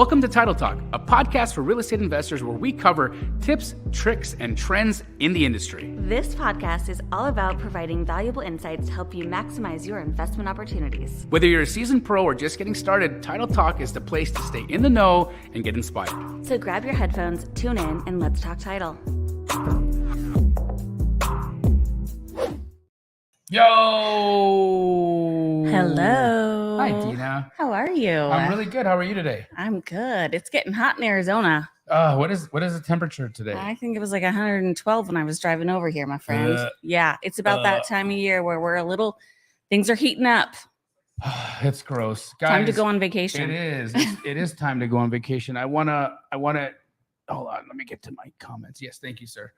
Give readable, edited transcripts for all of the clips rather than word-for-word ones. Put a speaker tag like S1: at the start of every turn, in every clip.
S1: Welcome to Title Talk, a podcast for real estate investors where we cover tips, tricks, and trends in the industry.
S2: This podcast is all about providing valuable insights to help you maximize your investment opportunities.
S1: Whether you're a seasoned pro or just getting started, Title Talk is the place to stay in the know and get inspired.
S2: So grab your headphones, tune in, and let's talk title.
S1: Yo!
S2: Hello.
S1: Hi, Dina.
S2: How are you?
S1: I'm really good. How are you today?
S2: I'm good. It's getting hot in Arizona.
S1: What is the temperature today?
S2: I think it was like 112 when I was driving over here, my friend. Yeah, it's about that time of year where things are heating up.
S1: It's gross. Guys,
S2: time to go on vacation.
S1: It is. It is time to go on vacation. I wanna hold on, let me get to my comments. Yes, thank you, sir.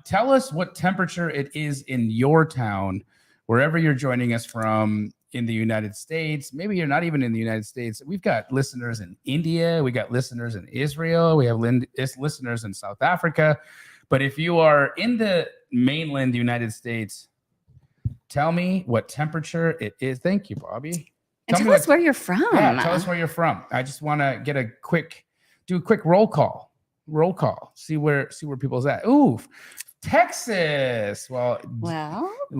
S1: Tell us what temperature it is in your town, wherever you're joining us from in the United States. Maybe you're not even in the United States. We've got listeners in India. We got listeners in Israel. We have listeners in South Africa. But if you are in the mainland United States, tell me what temperature it is. Thank you, Bobby.
S2: Tell us where you're from.
S1: Yeah, tell us where you're from. I just want to do a quick roll call. See where people's at. Ooh, Texas. Well,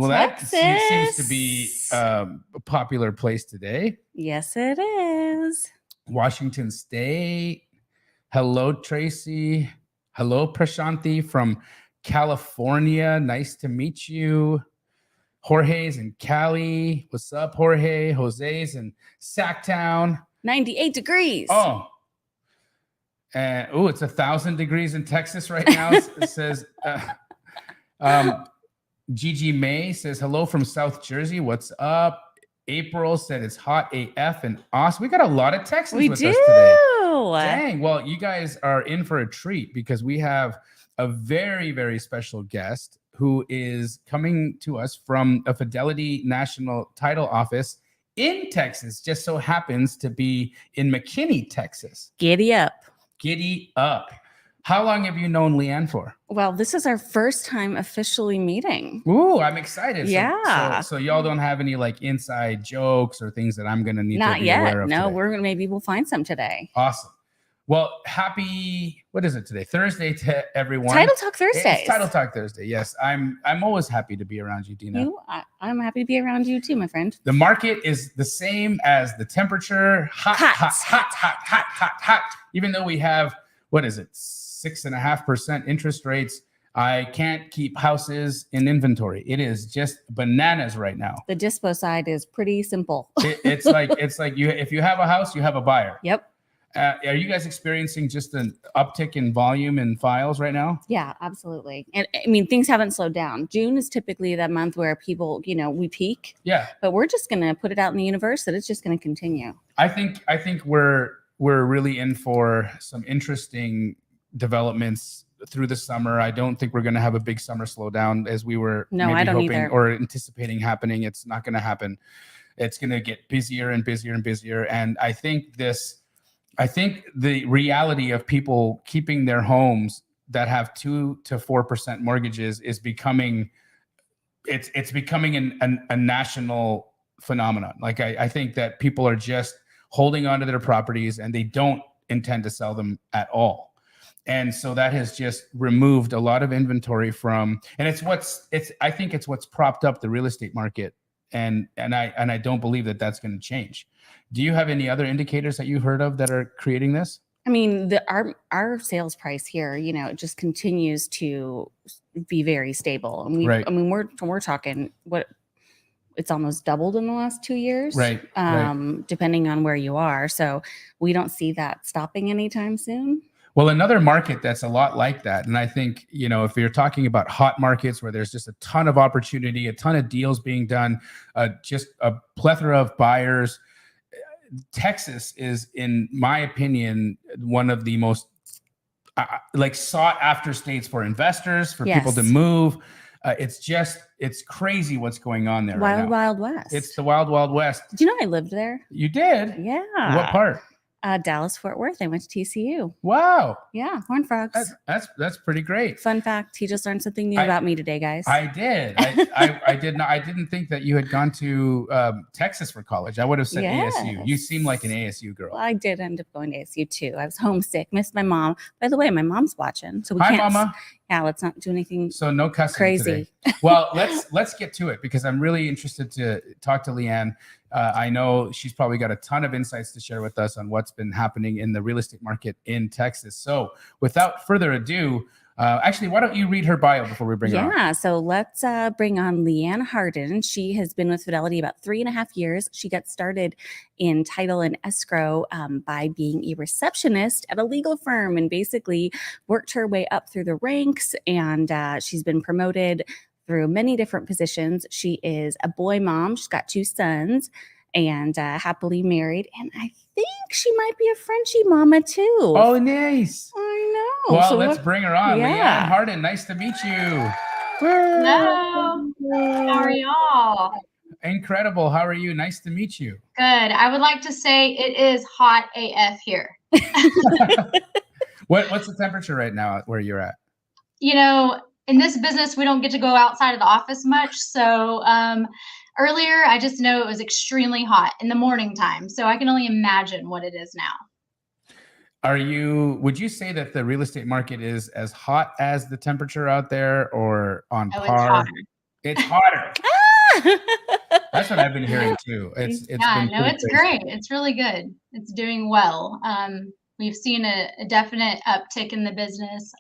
S2: Texas.
S1: That seems to be a popular place today.
S2: Yes, it is.
S1: Washington State. Hello, Tracy. Hello, Prashanthi from California. Nice to meet you. Jorge's in Cali. What's up, Jorge? Jose's in Sacktown.
S2: 98 degrees.
S1: Oh. It's 1,000 degrees in Texas right now. It says, Gigi May says, hello from South Jersey. What's up? April said it's hot AF in Austin. We got a lot of Texans with us today. Dang. Well, you guys are in for a treat because we have a very, very special guest who is coming to us from a Fidelity National Title office in Texas. Just so happens to be in McKinney, Texas.
S2: Giddy up.
S1: How long have you known Leanne for?
S2: Well, this is our first time officially meeting.
S1: Ooh, I'm excited.
S2: Yeah.
S1: So y'all don't have any like inside jokes or things that I'm going to need to be aware of
S2: No,
S1: today.
S2: maybe we'll find some today.
S1: Awesome. Well, what is it today? Thursday to everyone.
S2: Title Talk Thursday.
S1: It's Title Talk Thursday. Yes, I'm always happy to be around you, Dina.
S2: I'm happy to be around you too, my friend.
S1: The market is the same as the temperature. Hot. Even though we have, 6.5% interest rates, I can't keep houses in inventory. It is just bananas right now.
S2: The dispo side is pretty simple.
S1: It's like if you have a house, you have a buyer.
S2: Yep.
S1: Are you guys experiencing just an uptick in volume and files right now?
S2: Yeah, absolutely. And I mean, things haven't slowed down. June is typically that month where people, we peak.
S1: Yeah.
S2: But we're just going to put it out in the universe that it's just going to continue.
S1: I think we're really in for some interesting developments through the summer. I don't think we're going to have a big summer slowdown as we were hoping or anticipating happening. It's not going to happen. It's going to get busier and busier and busier. And I think the reality of people keeping their homes that have 2 to 4% mortgages is becoming a national phenomenon. Like I think that people are just holding onto their properties and they don't intend to sell them at all. And so that has just removed a lot of inventory I think it's what's propped up the real estate market. And I don't believe that that's going to change. Do you have any other indicators that you heard of that are creating this?
S2: I mean, our sales price here, it just continues to be very stable. And we're talking it's almost doubled in the last 2 years,
S1: right?
S2: Depending on where you are. So we don't see that stopping anytime soon.
S1: Well, another market that's a lot like that, and I think, if you're talking about hot markets where there's just a ton of opportunity, a ton of deals being done, just a plethora of buyers, Texas is, in my opinion, one of the most sought after states for investors, for people to move. It's crazy what's going on there.
S2: Wild West.
S1: It's the Wild West.
S2: Did you know I lived there?
S1: You did?
S2: Yeah.
S1: What part?
S2: Dallas Fort Worth. I went to TCU.
S1: Wow.
S2: Yeah, Horned Frogs.
S1: That's pretty great.
S2: Fun fact: he just learned something new about me today, guys.
S1: I did. I did not. I didn't think that you had gone to Texas for college. I would have said ASU. You seem like an ASU girl.
S2: Well, I did end up going to ASU too. I was homesick, missed my mom. By the way, my mom's watching, so we
S1: Hi,
S2: can't.
S1: Mama.
S2: Yeah, let's not do anything.
S1: So no cussing
S2: crazy.
S1: Today. Well, let's get to it because I'm really interested to talk to Leanne. I know she's probably got a ton of insights to share with us on what's been happening in the real estate market in Texas. So without further ado, actually, why don't you read her bio before we bring her on?
S2: Yeah, so let's bring on Leanne Harden. She has been with Fidelity about 3.5 years. She got started in title and escrow by being a receptionist at a legal firm and basically worked her way up through the ranks. And she's been promoted through many different positions. She is a boy mom. She's got 2 sons and happily married. And I think she might be a Frenchie mama too.
S1: Oh, nice.
S2: I know.
S1: Well, so let's bring her on.
S2: Yeah.
S1: Leanne Harden, nice to meet you.
S3: Hello. How are y'all?
S1: Incredible. How are you? Nice to meet you.
S3: Good. I would like to say it is hot AF here.
S1: What's the temperature right now where you're at?
S3: You know, in this business, we don't get to go outside of the office much. So earlier, I just know it was extremely hot in the morning time. So I can only imagine what it is now.
S1: Would you say that the real estate market is as hot as the temperature out there or on par?
S3: It's hotter.
S1: It's hotter. That's what I've been hearing too. It's
S3: great. It's really good. It's doing well. We've seen a definite uptick in the business.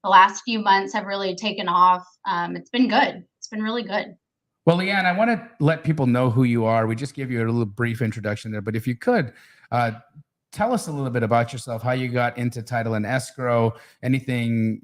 S3: The last few months have really taken off. It's been good. It's been really good.
S1: Well, Leanne, I want to let people know who you are. We just gave you a little brief introduction there, but if you could, tell us a little bit about yourself, how you got into title and escrow, anything,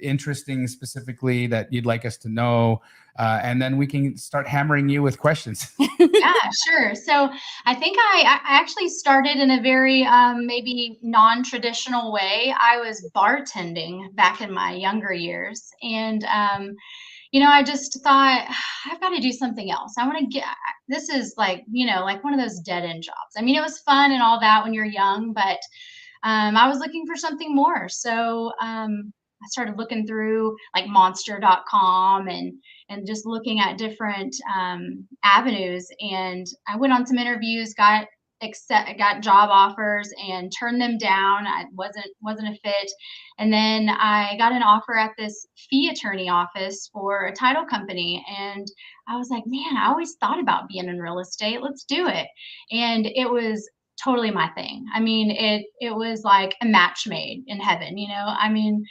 S1: interesting specifically that you'd like us to know. And then we can start hammering you with questions.
S3: Yeah, sure. So I think I actually started in a very maybe non-traditional way. I was bartending back in my younger years. And I just thought I've got to do something else. I want to this is like one of those dead end jobs. I mean, it was fun and all that when you're young, but I was looking for something more. So I started looking through like monster.com and just looking at different avenues. And I went on some interviews, got job offers and turned them down. I wasn't a fit. And then I got an offer at this fee attorney office for a title company. And I was like, man, I always thought about being in real estate. Let's do it. And it was totally my thing. I mean, it was like a match made in heaven, I mean,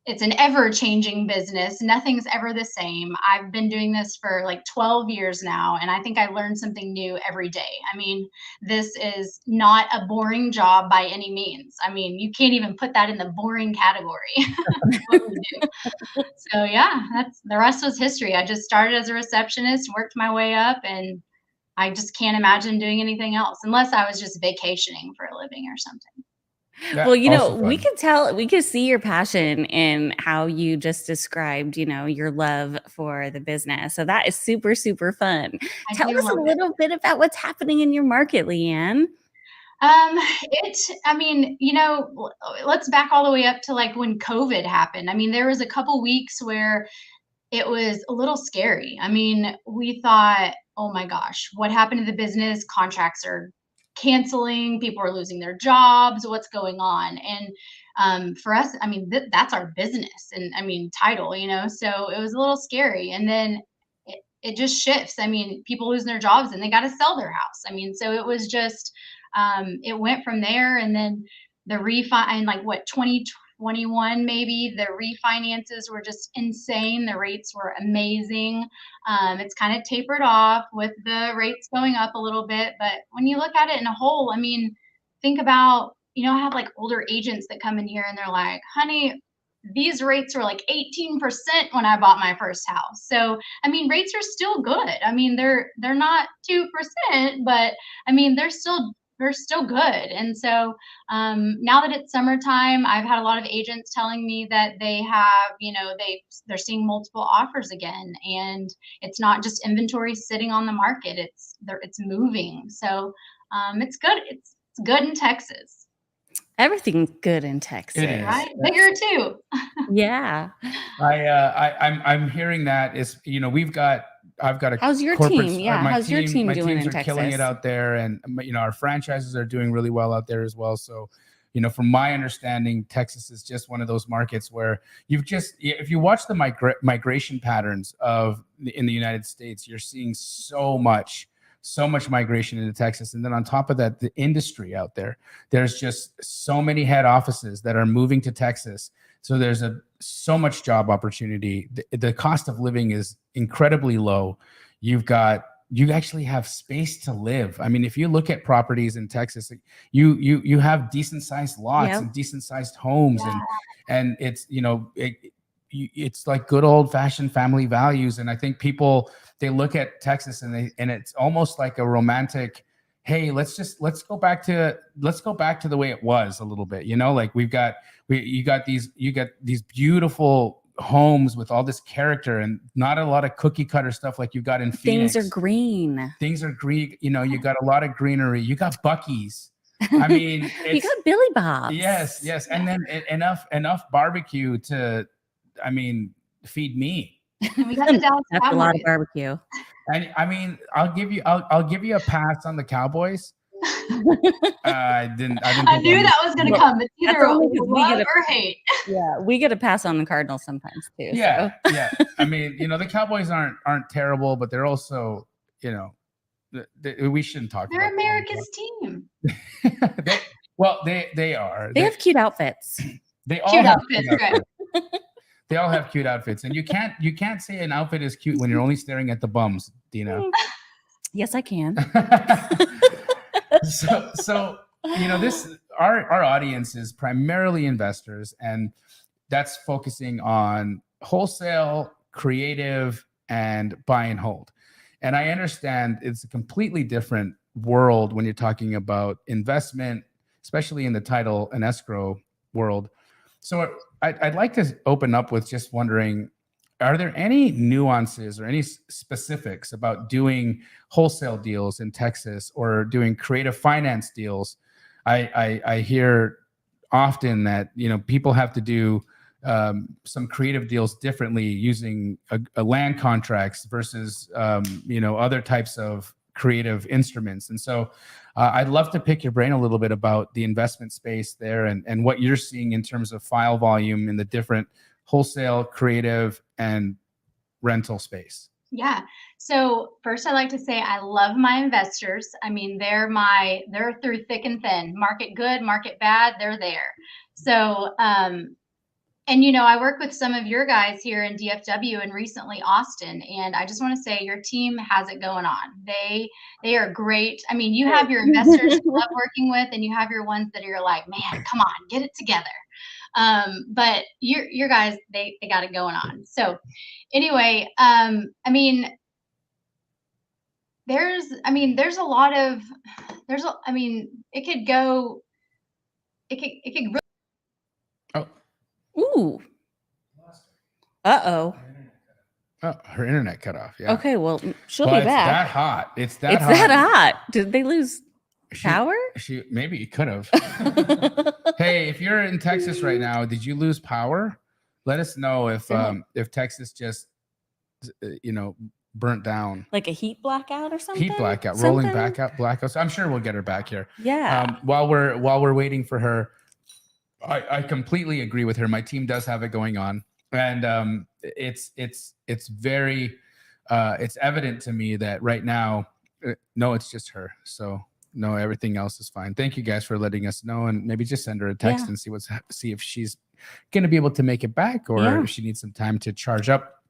S3: it's an ever-changing business. Nothing's ever the same. I've been doing this for like 12 years now, and I think I learn something new every day. I mean, this is not a boring job by any means. I mean, you can't even put that in the boring category. What we do. So yeah, the rest was history. I just started as a receptionist, worked my way up, and I just can't imagine doing anything else unless I was just vacationing for a living or something.
S1: Yeah,
S2: well, we could see your passion in how you just described, your love for the business. So that is super, super fun. Tell us a little bit about what's happening in your market, Leanne.
S3: Let's back all the way up to like when COVID happened. I mean, there was a couple weeks where it was a little scary. I mean, we thought, oh my gosh, what happened to the business? Contracts are canceling, people are losing their jobs, what's going on? And for us, I mean, that's our business, and I mean, title, so it was a little scary. And then it just shifts. I mean, people losing their jobs and they got to sell their house. I mean, so it was just, it went from there. And then the refi, and like 2021, maybe the refinances were just insane. The rates were amazing. It's kind of tapered off with the rates going up a little bit. But when you look at it in a whole, I mean, think about, I have like older agents that come in here and they're like, honey, these rates were like 18% when I bought my first house. So, I mean, rates are still good. I mean, they're not 2%, but I mean, they're still they're still good. And so now that it's summertime, I've had a lot of agents telling me that they have, they're seeing multiple offers again, and it's not just inventory sitting on the market. It's moving. So it's good. It's good in Texas.
S2: Everything's good in Texas.
S1: It is.
S3: Right? Bigger too.
S2: Yeah.
S1: I'm hearing that is, I've got a
S2: How's your
S1: corporate,
S2: team? Yeah.
S1: my
S2: How's your team
S1: my
S2: doing
S1: teams
S2: in
S1: are killing
S2: Texas?
S1: it out there, and our franchises are doing really well out there as well. So, from my understanding, Texas is just one of those markets where if you watch the migration patterns in the United States, you're seeing so much migration into Texas. And then on top of that, the industry out there's just so many head offices that are moving to Texas. So there's so much job opportunity. The cost of living is incredibly low. You actually have space to live. I mean, if you look at properties in Texas, you have decent sized lots and decent sized homes, and it's it's like good old fashioned family values. And I think people, they look at Texas and it's almost like a romantic, hey, let's go back to the way it was a little bit, like you got these beautiful homes with all this character and not a lot of cookie cutter stuff like you've got in Phoenix.
S2: Things are green.
S1: You got a lot of greenery. You got Buc-ee's. I mean,
S2: you got Billy Bob's.
S1: Yes. And then enough barbecue to, feed me.
S3: And we got the Dallas
S2: That's
S3: Cowboys.
S2: a lot of barbecue.
S1: And I'll give you a pass on the Cowboys. I knew
S3: that was going to come. It's either love or hate.
S2: Yeah, we get a pass on the Cardinals sometimes too.
S1: Yeah, so. Yeah. The Cowboys aren't terrible, but they're also, we shouldn't talk.
S3: They're America's team.
S1: They are.
S2: They have cute outfits.
S1: They all have cute outfits. They all have cute outfits, and you can't say an outfit is cute when you're only staring at the bums, Dina.
S2: Yes, I can.
S1: So our audience is primarily investors, and that's focusing on wholesale, creative, and buy and hold. And I understand it's a completely different world when you're talking about investment, especially in the title and escrow world. So I'd like to open up with just wondering, are there any nuances or any specifics about doing wholesale deals in Texas or doing creative finance deals? I hear often that people have to do some creative deals differently using a land contracts versus other types of creative instruments. And so I'd love to pick your brain a little bit about the investment space there and what you're seeing in terms of file volume in the different wholesale, creative, and rental space.
S3: Yeah. So first, I'd like to say I love my investors. I mean, they're through thick and thin. Market good, market bad, they're there. So, I work with some of your guys here in DFW and recently Austin, and I just want to say your team has it going on. They are great. I mean, you have your investors you love working with, and you have your ones that you're like, man, come on, get it together. But your guys, they got it going on. So anyway, there's a lot of, it could go, it could really.
S1: Oh.
S2: Ooh. Uh-oh.
S1: Oh, her internet cut off. Yeah.
S2: Okay, well, she'll be back.
S1: It's
S2: that hot. Did they lose power?
S1: Maybe it could have. Hey, if you're in Texas right now, did you lose power? Let us know if Texas just burnt down.
S2: Like a heat blackout or something?
S1: Heat blackout, rolling blackout. So I'm sure we'll get her back here.
S2: Yeah.
S1: While we're waiting for her, I completely agree with her. My team does have it going on, and it's very it's evident to me that right now, no, it's just her. So no, everything else is fine. Thank you guys for letting us know, and maybe just send her a text and see if she's going to be able to make it back, or if she needs some time to charge up.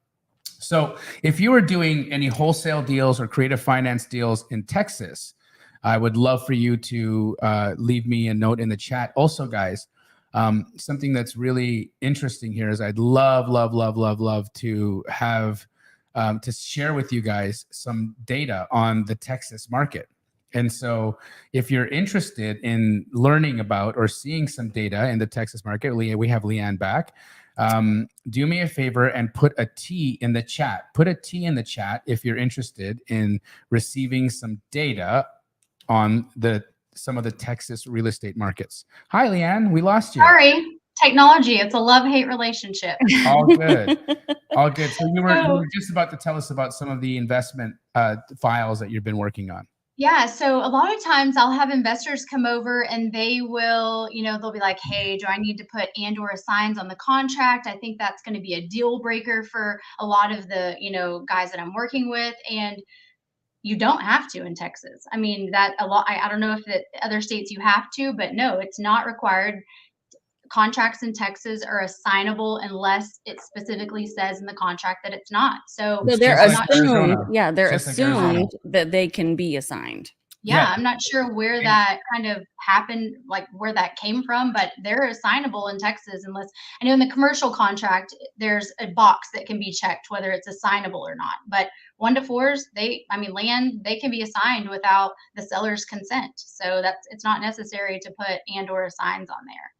S1: So if you are doing any wholesale deals or creative finance deals in Texas, I would love for you to leave me a note in the chat. Also, guys, something that's really interesting here is I'd love to have to share with you guys some data on the Texas market. And so if you're interested in learning about or seeing some data in the Texas market, we have Leanne back. Do me a favor and put a T in the chat. Put a T in the chat if you're interested in receiving some data on some of the Texas real estate markets. Hi, Leanne. We lost you.
S3: Sorry. Technology. It's a love-hate relationship.
S1: All good. All good. So you were just about to tell us about some of the investment files that you've been working on.
S3: Yeah. So a lot of times I'll have investors come over and they will, they'll be like, hey, do I need to put and/or assigns on the contract? I think that's going to be a deal breaker for a lot of the, guys that I'm working with. And you don't have to in Texas. I mean, I don't know if the other states you have to, but no, it's not required. Contracts in Texas are assignable unless it specifically says in the contract that it's not. So
S2: they're assumed, they're
S1: Just like
S2: assumed that they can be assigned.
S3: Yeah, I'm not sure where that kind of happened, like where that came from, but they're assignable in Texas unless, I know in the commercial contract, there's a box that can be checked whether it's assignable or not. But 1 to 4s, land, they can be assigned without the seller's consent. So it's not necessary to put and/or assigns on there.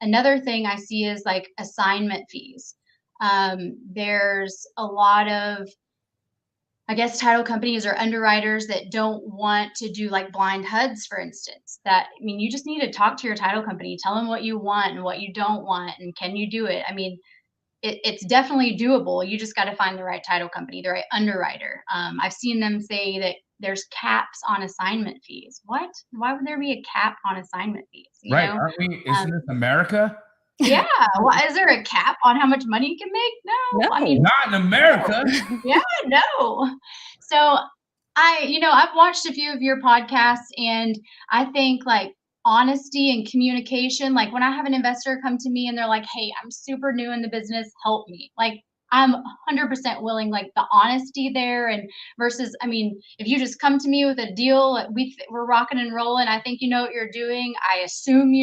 S3: Another thing I see is like assignment fees. There's a lot of, I guess, title companies or underwriters that don't want to do like blind HUDs, for instance. You just need to talk to your title company, tell them what you want and what you don't want, and can you do it? It's definitely doable. You just got to find the right title company, the right underwriter. I've seen them say that there's caps on assignment fees. What? Why would there be a cap on assignment fees?
S1: Right. Aren't we? Isn't this America?
S3: Yeah. Well, is there a cap on how much money you can make? No.
S1: Not in America.
S3: No. Yeah, no. So I've watched a few of your podcasts, and I think like honesty and communication, like when I have an investor come to me and they're like, hey, I'm super new in the business, help me. Like I'm 100% willing, like the honesty there, and versus, if you just come to me with a deal, we're rocking and rolling. I think you know what you're doing. I assume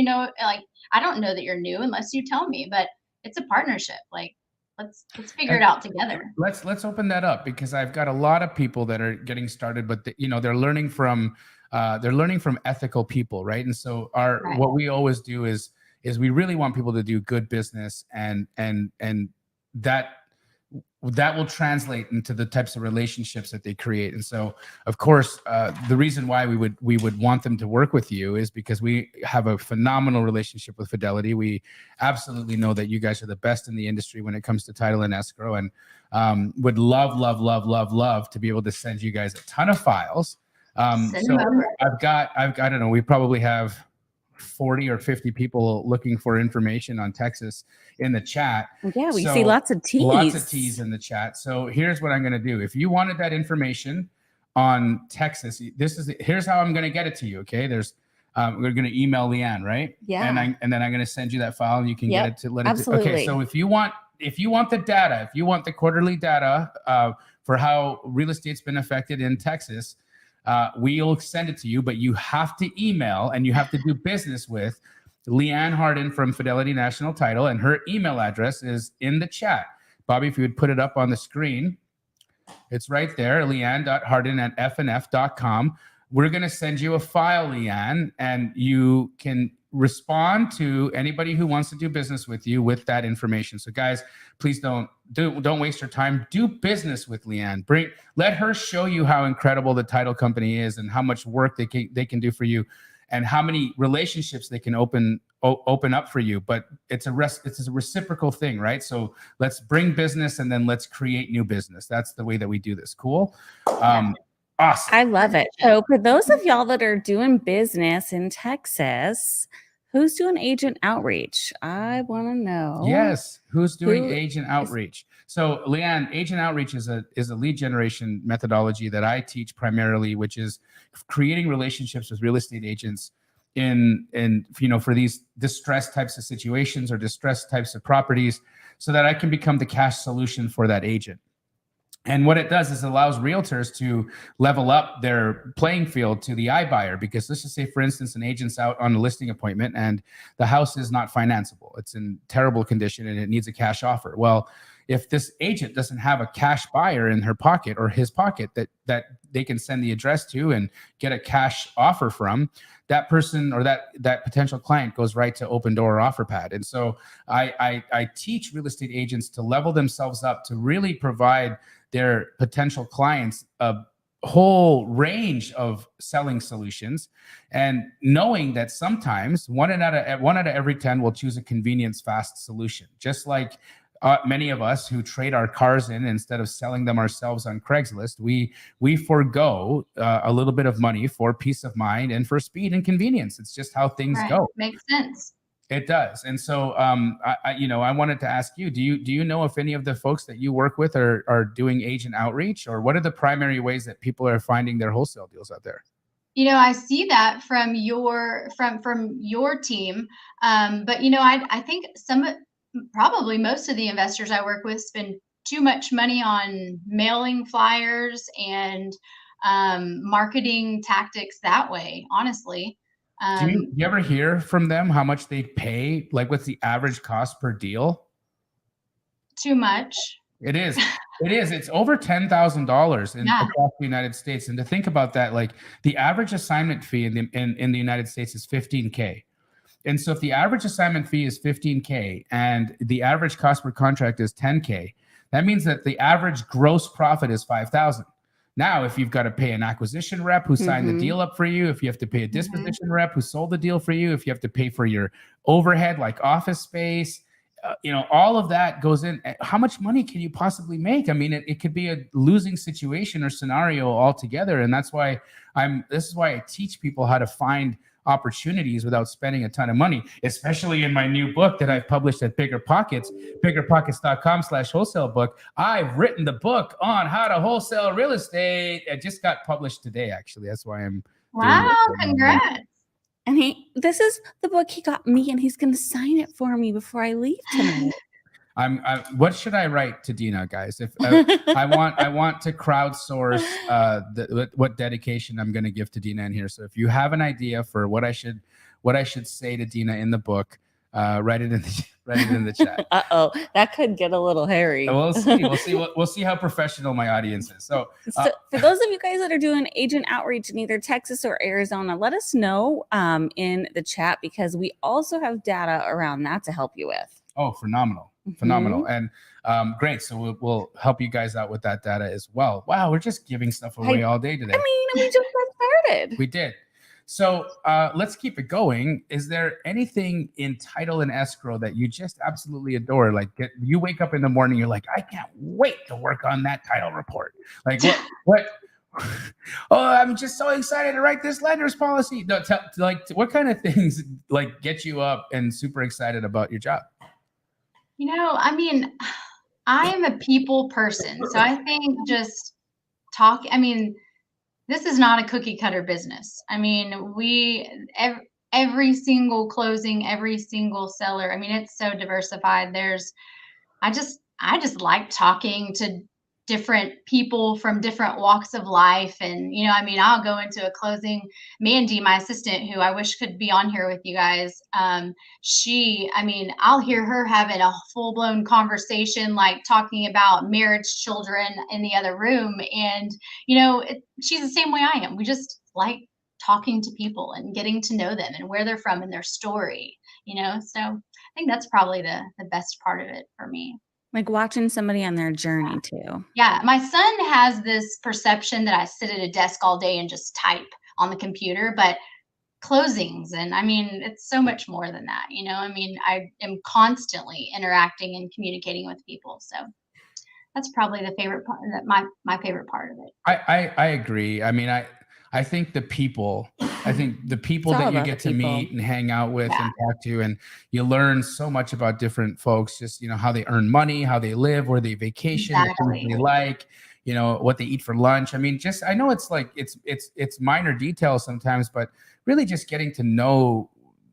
S3: like I don't know that you're new unless you tell me, but it's a partnership. Like let's figure it out together.
S1: Let's open that up, because I've got a lot of people that are getting started, but they're learning from ethical people, right? And so what we always do is we really want people to do good business, and that will translate into the types of relationships that they create. And so, of course, the reason why we would want them to work with you is because we have a phenomenal relationship with Fidelity. We absolutely know that you guys are the best in the industry when it comes to title and escrow, and would love to be able to send you guys a ton of files. So I don't know, we probably have 40 or 50 people looking for information on Texas in the chat.
S2: Yeah, we see lots of T's.
S1: Lots of T's in the chat. So here's what I'm going to do. If you wanted that information on Texas, here's how I'm going to get it to you. Okay. We're going to email Leanne, right?
S2: Yeah.
S1: And then I'm going to send you that file, and you can get it to
S2: absolutely.
S1: Okay. So if you want the data, if you want the quarterly data for how real estate's been affected in Texas, we'll send it to you, but you have to email and you have to do business with Leanne Hardin from Fidelity National Title, and her email address is in the chat. Bobby, if you would put it up on the screen, it's right there, leanne.hardin@fnf.com. We're going to send you a file, Leanne, and you can respond to anybody who wants to do business with you with that information. So guys, please don't waste your time. Do business with Leanne. Let her show you how incredible the title company is, and how much work they can do for you, and how many relationships they can open up for you. But it's a reciprocal thing, right? So let's bring business, and then let's create new business. That's the way that we do this. Cool. Awesome.
S2: I love it. So for those of y'all that are doing business in Texas, who's doing agent outreach? I want to know.
S1: Yes. Who's doing agent outreach? So Leanne, agent outreach is a lead generation methodology that I teach primarily, which is creating relationships with real estate agents for these distressed types of situations or distressed types of properties, so that I can become the cash solution for that agent. And what it does is it allows realtors to level up their playing field to the iBuyer, because let's just say, for instance, an agent's out on a listing appointment and the house is not financeable. It's in terrible condition and it needs a cash offer. Well, if this agent doesn't have a cash buyer in her pocket or his pocket that they can send the address to and get a cash offer from, that person or that potential client goes right to Open Door or OfferPad. And so I teach real estate agents to level themselves up to really provide their potential clients a whole range of selling solutions, and knowing that sometimes one out of every 10 will choose a convenience fast solution, just like many of us who trade our cars in instead of selling them ourselves on Craigslist. We forego a little bit of money for peace of mind and for speed and convenience. It's just how things go.
S3: Makes sense.
S1: It does. And so, I wanted to ask you, do you know if any of the folks that you work with are doing agent outreach, or what are the primary ways that people are finding their wholesale deals out there?
S3: I see that from your team. But I think probably most of the investors I work with spend too much money on mailing flyers and marketing tactics that way, honestly.
S1: Do you ever hear from them how much they pay? Like, what's the average cost per deal?
S3: Too much.
S1: It is. It's over $10,000 across the United States. And to think about that, like the average assignment fee in the United States is $15K. And so if the average assignment fee is $15K and the average cost per contract is $10K, that means that the average gross profit is $5,000. Now, if you've got to pay an acquisition rep who signed the deal up for you, if you have to pay a disposition rep who sold the deal for you, if you have to pay for your overhead like office space, all of that goes in. How much money can you possibly make? I mean, it could be a losing situation or scenario altogether. And that's why this is why I teach people how to find opportunities without spending a ton of money, especially in my new book that I've published at Bigger Pockets, biggerpockets.com/wholesale book. I've written the book on how to wholesale real estate. It just got published today, actually. That's why I'm
S3: Wow, congrats.
S2: And this is the book he got me, and he's going to sign it for me before I leave tonight.
S1: What should I write to Dina, guys? If I want to crowdsource what dedication I'm going to give to Dina in here. So if you have an idea for what I should say to Dina in the book, write it in the chat.
S2: That could get a little hairy.
S1: We'll see. We'll see how professional my audience is. So
S2: for those of you guys that are doing agent outreach in either Texas or Arizona, let us know in the chat, because we also have data around that to help you with.
S1: Oh, phenomenal. And great. So we'll help you guys out with that data as well. Wow, we're just giving stuff away all day today.
S2: I mean, we just got started.
S1: We did. So let's keep it going. Is there anything in title and escrow that you just absolutely adore? Like you wake up in the morning, you're like, I can't wait to work on that title report. Like what? Oh, I'm just so excited to write this lender's policy. No, what kind of things like get you up and super excited about your job?
S3: I mean, I am a people person. So I think just this is not a cookie cutter business. I mean, every single closing, every single seller, I mean, it's so diversified. I just like talking to different people from different walks of life. And, I'll go into a closing. Mandy, my assistant, who I wish could be on here with you guys. I'll hear her having a full blown conversation, like talking about marriage, children in the other room. And, she's the same way I am. We just like talking to people and getting to know them and where they're from and their story, so I think that's probably the best part of it for me.
S2: Like watching somebody on their journey too.
S3: Yeah. My son has this perception that I sit at a desk all day and just type on the computer, but closings, and it's so much more than that. I am constantly interacting and communicating with people. So that's probably the favorite part, my favorite part of it.
S1: I agree. I think the people that you get to meet and hang out with and talk to, and you learn so much about different folks, just, how they earn money, how they live, where they vacation, what they like, what they eat for lunch. I know it's like, it's minor details sometimes, but really just getting to know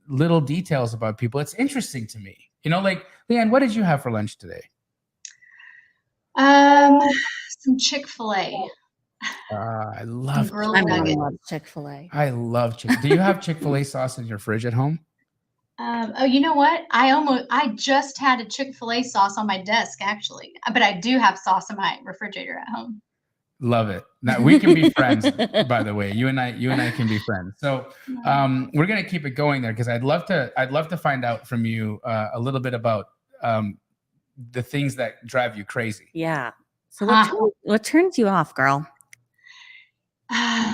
S1: little details about people. It's interesting to me, like, Leanne, what did you have for lunch today?
S3: Some Chick-fil-A.
S1: I love
S2: Chick-fil-A.
S1: I love Chick-fil-A. Do you have Chick-fil-A sauce in your fridge at home?
S3: Oh, you know what? I just had a Chick-fil-A sauce on my desk actually, but I do have sauce in my refrigerator at home.
S1: Love it. Now we can be friends, by the way. You and I can be friends. So we're gonna keep it going there because I'd love to find out from you a little bit about the things that drive you crazy.
S2: Yeah. So
S3: Huh.
S2: what turns you off, girl?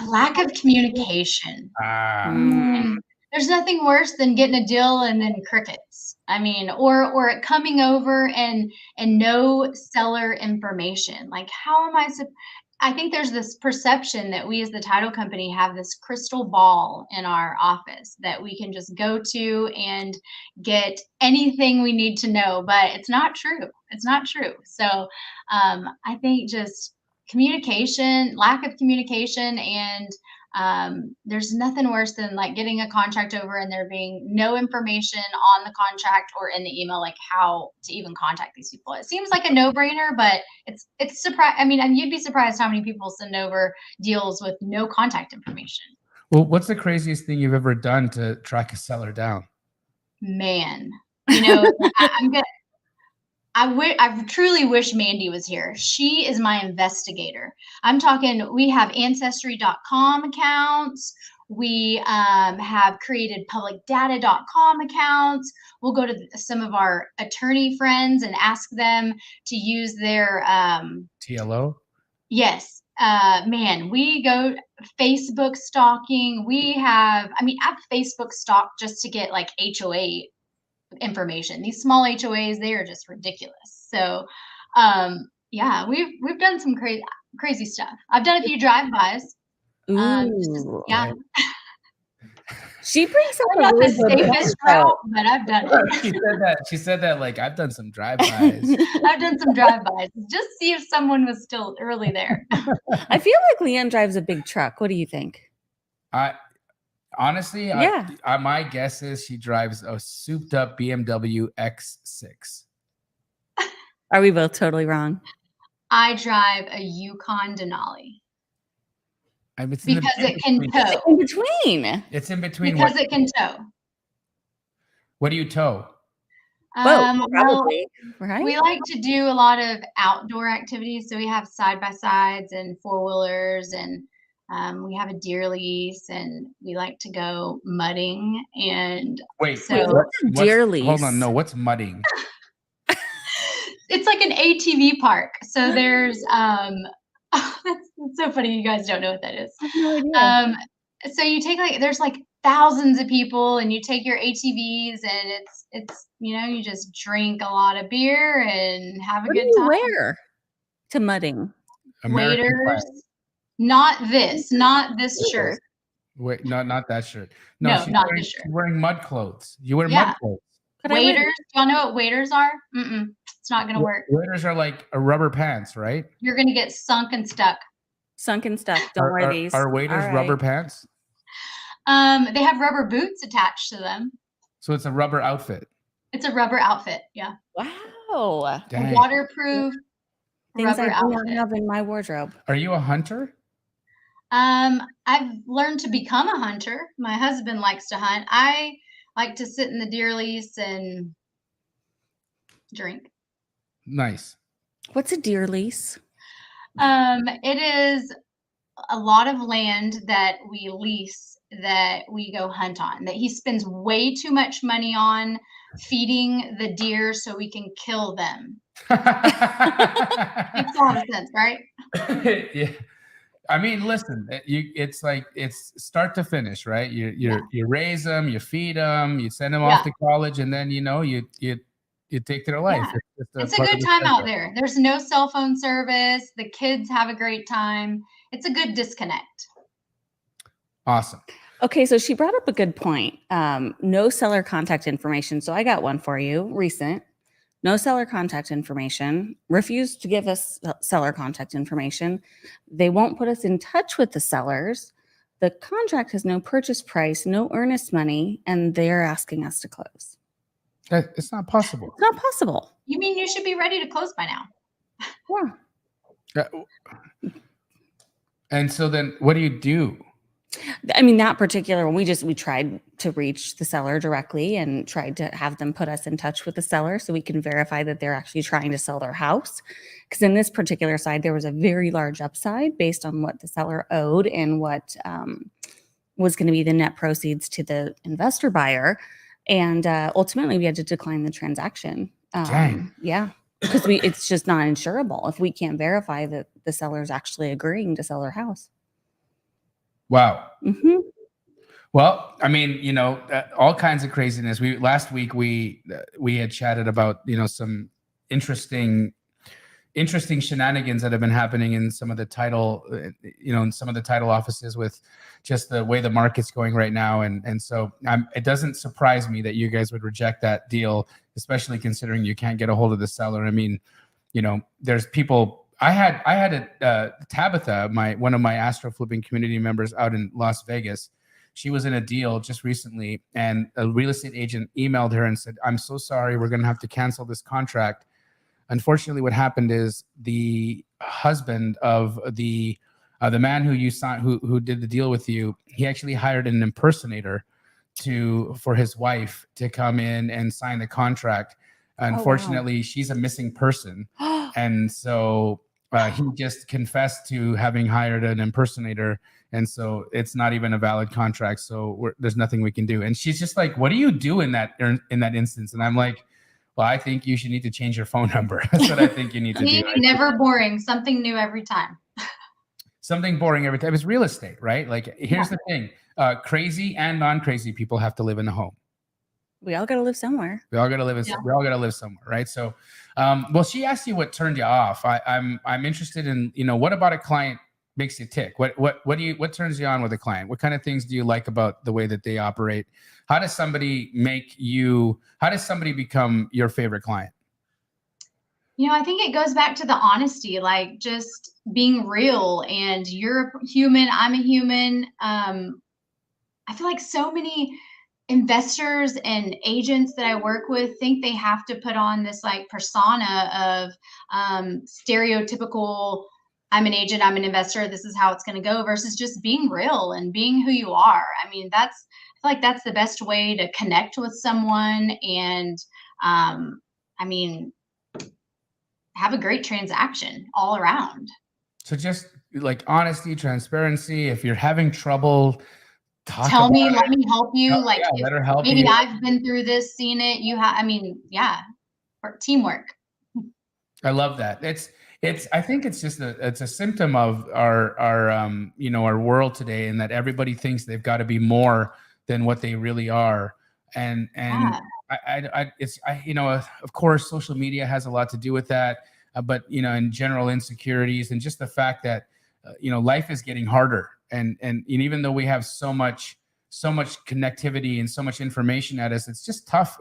S3: Lack of communication.
S2: Mm.
S3: There's nothing worse than getting a deal and then crickets. I mean, or it coming over and no seller information. Like, how am I think there's this perception that we as the title company have this crystal ball in our office that we can just go to and get anything we need to know, but it's not true. It's not true. So I think just communication, lack of communication, and there's nothing worse than like getting a contract over and there being no information on the contract or in the email, like how to even contact these people. It seems like a no-brainer, but it's surprise. I mean, and you'd be surprised how many people send over deals with no contact information.
S1: Well, what's the craziest thing you've ever done to track a seller down?
S3: Man, you know, I truly wish Mandy was here. She is my investigator. I'm talking, we have ancestry.com accounts. We have created publicdata.com accounts. We'll go to some of our attorney friends and ask them to use their
S1: TLO?
S3: Yes. Man, we go Facebook stalking. I've Facebook stalked just to get like HOA information. These small HOAs, they are just ridiculous. So, yeah, we've done some crazy stuff. I've done a few drive-bys.
S2: Ooh.
S3: Yeah,
S2: She brings up
S3: not
S2: a
S3: the
S2: really good point,
S3: safest
S2: though.
S3: route, but I've done it.
S1: She said that like I've done some drive-bys.
S3: I've done some drive-bys. Just see if someone was still really there.
S2: I feel like Leanne drives a big truck. What do you think?
S1: Honestly,
S2: Yeah.
S1: my guess is she drives a souped-up BMW X6.
S2: Are we both totally wrong?
S3: I drive a Yukon Denali
S1: I mean, it's
S3: because it can tow.
S2: In between.
S1: It's in between.
S3: Because it can tow.
S1: What do you tow?
S2: Well,
S3: Well,
S2: right?
S3: we like to do a lot of outdoor activities. So we have side-by-sides and four-wheelers, and we have a deer lease, and we like to go mudding. And
S1: Wait,
S3: so
S2: deer lease.
S1: Hold on, no, what's mudding?
S3: it's like an ATV park. So there's that's so funny. You guys don't know what that is.
S2: I have no idea.
S3: So you take there's like thousands of people, and you take your ATVs, and it's you just drink a lot of beer and have a
S2: What
S3: good
S2: do you
S3: time.
S2: wear to mudding?
S1: American
S3: Waiters,
S1: flag.
S3: not this shirt.
S1: Wait, not that shirt.
S3: No,
S1: she's
S3: not
S1: wearing,
S3: this shirt.
S1: she's wearing mud clothes. You wear
S3: Yeah.
S1: mud clothes.
S2: Could I wear-
S3: Waiters, y'all know what waiters are? It's not gonna work.
S1: Waiters are like a rubber pants, right?
S3: You're gonna get sunk and stuck.
S2: Sunken stuff. Don't wear these.
S1: Are waiters
S2: All
S1: rubber
S2: right.
S1: pants?
S3: They have rubber boots attached to them.
S1: So it's a rubber outfit.
S3: It's a rubber outfit. Yeah.
S2: Wow.
S3: A
S1: Dang.
S3: waterproof
S2: Things
S3: rubber
S2: I do not
S3: outfit.
S2: have in my wardrobe.
S1: Are you a hunter?
S3: I've learned to become a hunter. My husband likes to hunt. I like to sit in the deer lease and drink.
S1: Nice.
S2: What's a deer lease?
S3: It is a lot of land that we lease that we go hunt on, that he spends way too much money on feeding the deer so we can kill them. Makes a lot of sense, right?
S1: Yeah. I mean, listen, it's start to finish, right? You raise them, you feed them, you send them off to college, and then you take their life.
S3: Yeah. It's a good time out there. There's no cell phone service. The kids have a great time. It's a good disconnect.
S1: Awesome.
S2: Okay, so she brought up a good point. No seller contact information. So I got one for you, recent. No seller contact information. Refused to give us seller contact information. They won't put us in touch with the sellers. The contract has no purchase price, no earnest money, and they're asking us to close.
S1: It's not possible.
S2: It's not possible.
S3: You mean you should be ready to close by now?
S2: Yeah.
S1: And so then what do you do?
S2: I mean, that particular one, we tried to reach the seller directly and tried to have them put us in touch with the seller so we can verify that they're actually trying to sell their house. Because in this particular side, there was a very large upside based on what the seller owed and what was going to be the net proceeds to the investor buyer. And ultimately, we had to decline the transaction.
S1: Dang.
S2: Yeah, because it's just not insurable if we can't verify that the seller is actually agreeing to sell their house.
S1: Wow.
S2: Mm-hmm.
S1: Well, I mean, all kinds of craziness. Last week we had chatted about, some interesting shenanigans that have been happening in some of the title, in some of the title offices with just the way the market's going right now. And so it doesn't surprise me that you guys would reject that deal, especially considering you can't get a hold of the seller. I mean, there's people. I had Tabitha, one of my Astro Flipping community members out in Las Vegas. She was in a deal just recently, and a real estate agent emailed her and said, "I'm so sorry, we're going to have to cancel this contract." Unfortunately, what happened is the husband of the man who you signed, who did the deal with you, he actually hired an impersonator for his wife to come in and sign the contract. Unfortunately, wow. She's a missing person, and so he just confessed to having hired an impersonator, and so it's not even a valid contract. So there's nothing we can do. And she's just like, "What do you do in that instance?" And I'm like, "Well, I think you should need to change your phone number." That's what I think you need to do.
S3: Never boring. Something new every time.
S1: Something boring every time. It's real estate, right? Like, here's the thing: crazy and non-crazy people have to live in a home.
S2: We all got to live somewhere.
S1: We all got to live somewhere, right? So, well, she asked you what turned you off. I'm interested in, what about a client makes you tick? What turns you on with a client? What kind of things do you like about the way that they operate? How does somebody become your favorite client?
S3: I think it goes back to the honesty, like just being real, and you're a human, I'm a human. I feel like so many investors and agents that I work with think they have to put on this like persona of stereotypical, I'm an agent, I'm an investor, this is how it's going to go, versus just being real and being who you are. I mean, I feel like that's the best way to connect with someone and, have a great transaction all around.
S1: So just like honesty, transparency. If you're having trouble,
S3: tell me, let me help you.
S1: Let her help
S3: maybe
S1: you.
S3: I've been through this, seen it. Teamwork.
S1: I love that. I think it's just it's a symptom of our world today, in that everybody thinks they've got to be more than what they really are. And of course, social media has a lot to do with that. But in general, insecurities and just the fact that life is getting harder, and even though we have so much connectivity and so much information at us, it's just tough.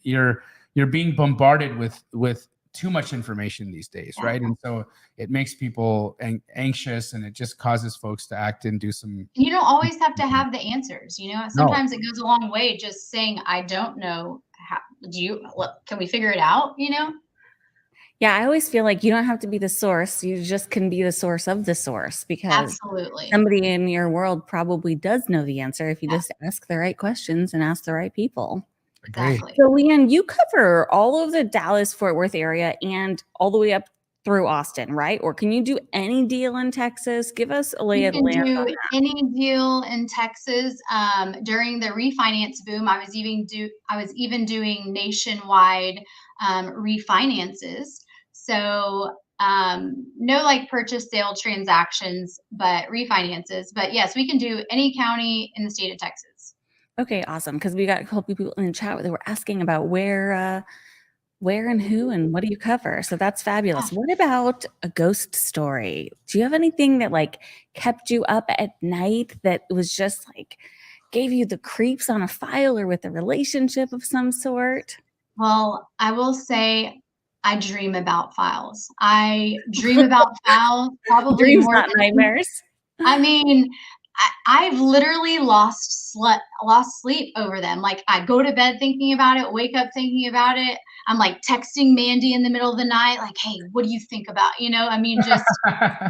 S1: You're being bombarded with too much information these days, right? And so it makes people anxious, and it just causes folks to act and do some.
S3: You don't always have to have the answers. Sometimes it goes a long way just saying, "I don't know. Can we figure it out?"
S2: Yeah, I always feel like you don't have to be the source. You just can be the source of the source, because
S3: absolutely
S2: somebody in your world probably does know the answer if you just ask the right questions and ask the right people.
S3: Exactly.
S2: So, Leanne, you cover all of the Dallas-Fort Worth area and all the way up through Austin, right? Or can you do any deal in Texas? Give us a lay of the land on that.
S3: Any deal in Texas. During the refinance boom, I was even doing nationwide refinances. So no like purchase sale transactions, but refinances. But yes, we can do any county in the state of Texas.
S2: Okay, awesome. Because we got a couple people in the chat that were asking about where and who and what do you cover? So that's fabulous. What about a ghost story? Do you have anything that like kept you up at night, that was just like gave you the creeps on a file or with a relationship of some sort?
S3: Well, I will say I dream about files. I dream about files probably
S2: Dreams,
S3: more
S2: not
S3: than
S2: nightmares.
S3: I mean, I've literally lost sleep over them. Like, I go to bed thinking about it, wake up thinking about it. I'm like texting Mandy in the middle of the night, like, "Hey, what do you think about?" I mean, just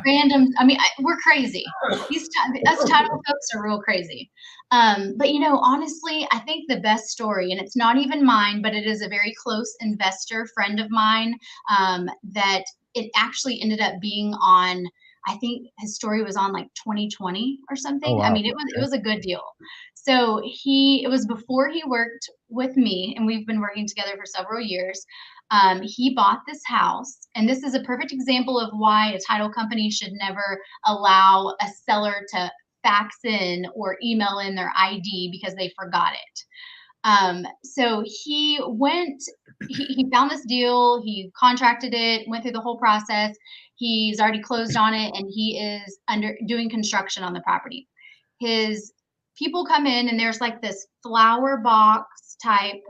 S3: random. I mean, we're crazy. Us title folks are real crazy. But honestly, I think the best story, and it's not even mine, but it is a very close investor friend of mine, that it actually ended up being on. I think his story was on like 2020 or
S1: Oh,
S3: something. I
S1: wow.
S3: mean, it was a good deal. So it was before he worked with me, and we've been working together for several years. He bought this house, and this is a perfect example of why a title company should never allow a seller to fax in or email in their ID because they forgot it. So he found this deal, he contracted it, went through the whole process. He's already closed on it, and he is doing construction on the property. His people come in, and there's like this flower box type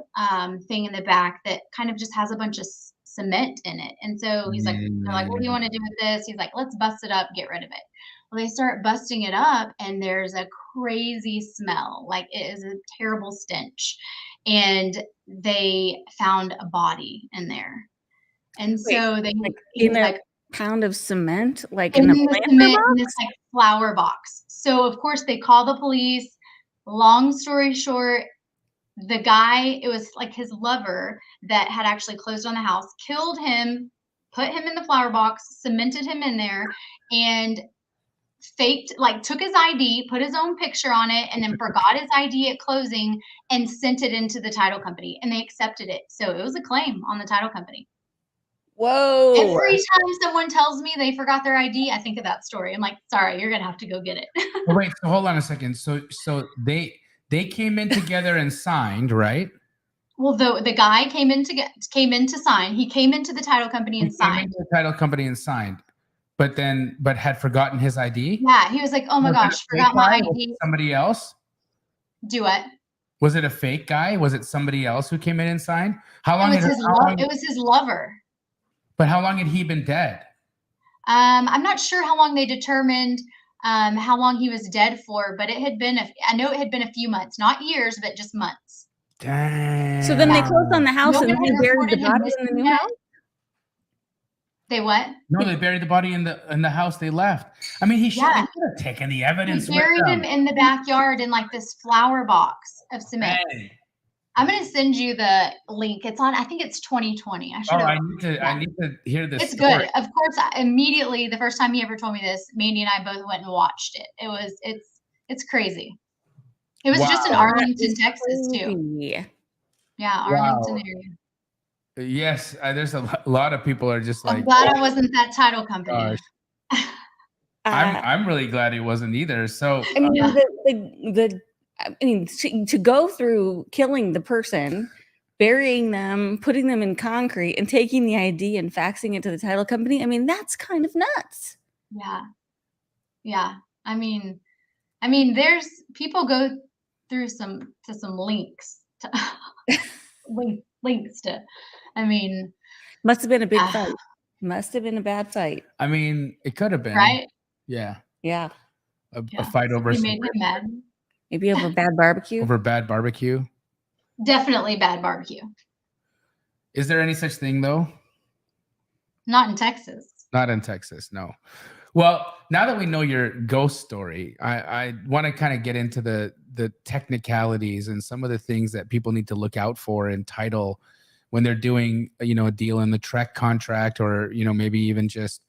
S3: thing in the back that kind of just has a bunch of cement in it. And so they're like, "What do you want to do with this?" He's like, "Let's bust it up, get rid of it." Well, they start busting it up, and there's a crazy smell. Like, it is a terrible stench. And they found a body in there. And
S2: Wait,
S3: so
S2: like
S3: he
S2: in
S3: was
S2: a
S3: like,
S2: pound of cement, like
S3: in
S2: in a
S3: the
S2: planter
S3: cement in this
S2: box?
S3: like flower box. So of course they call the police. Long story short, the guy, it was like his lover that had actually closed on the house, killed him, put him in the flower box, cemented him in there, and took his ID, put his own picture on it, and then forgot his ID at closing and sent it into the title company, and they accepted it. So it was a claim on the title company.
S2: Whoa.
S3: Every time someone tells me they forgot their ID, I think of that story. I'm like, sorry, you're gonna have to go get it.
S1: Oh, wait, so hold on a second. So they came in together and signed, right?
S3: Well, the guy came in to sign. He came into the title company
S1: He
S3: and
S1: came
S3: signed.
S1: into the title company and signed, but had forgotten his ID.
S3: Yeah, he was like, "Oh my
S1: Was it a
S3: gosh,
S1: fake
S3: forgot my
S1: guy? Was it
S3: ID."
S1: somebody else?
S3: Do what?
S1: Was it a fake guy? Was it somebody else who came in and signed?
S3: It was his lover.
S1: But how long had he been dead?
S3: I'm not sure how long they determined how long he was dead for, but I know it had been a few months, not years, but just months.
S1: Damn.
S2: So then they closed on the house
S3: No
S2: and
S3: one
S2: then
S3: had
S2: they buried the
S3: reported him
S2: body in the
S3: missing
S2: new
S3: yet.
S2: house?
S3: They what?
S1: No, they buried the body in the house they left. I mean, they should have taken the
S3: He
S1: evidence with
S3: buried him
S1: them.
S3: in the backyard in like this flower box of cement.
S1: Dang.
S3: I'm gonna send you the link. It's on, I think it's 2020.
S1: Oh, I need to hear this
S3: It's
S1: story.
S3: good. Of course, immediately the first time he ever told me this, Mandy and I both went and watched it. It's crazy. It was just in
S1: Wow.
S3: Arlington, Texas too.
S2: Crazy.
S3: Yeah, Arlington
S1: Wow.
S3: area.
S1: Yes, there's a lot of people are just
S3: I'm
S1: like,
S3: glad I wasn't that title company.
S1: gosh. I'm really glad he wasn't either. So
S2: I mean,
S3: Yeah.
S2: to go through killing the person, burying them, putting them in concrete, and taking the ID and faxing it to the title company. I mean, that's kind of nuts.
S3: Yeah. Yeah. I mean, there's people go through some links to links to. I mean,
S2: Must have been a big fight. Must have been a bad fight.
S1: I mean, it could have been.
S3: right?
S1: Yeah.
S2: Yeah.
S1: A fight over
S3: Somebody made him mad.
S2: Maybe over bad barbecue.
S1: over bad barbecue.
S3: Definitely bad barbecue.
S1: Is there any such thing though?
S3: Not in Texas.
S1: Not in Texas, no. Well, now that we know your ghost story, I want to kind of get into the technicalities and some of the things that people need to look out for in title when they're doing, a deal in the Trek contract, or, maybe even just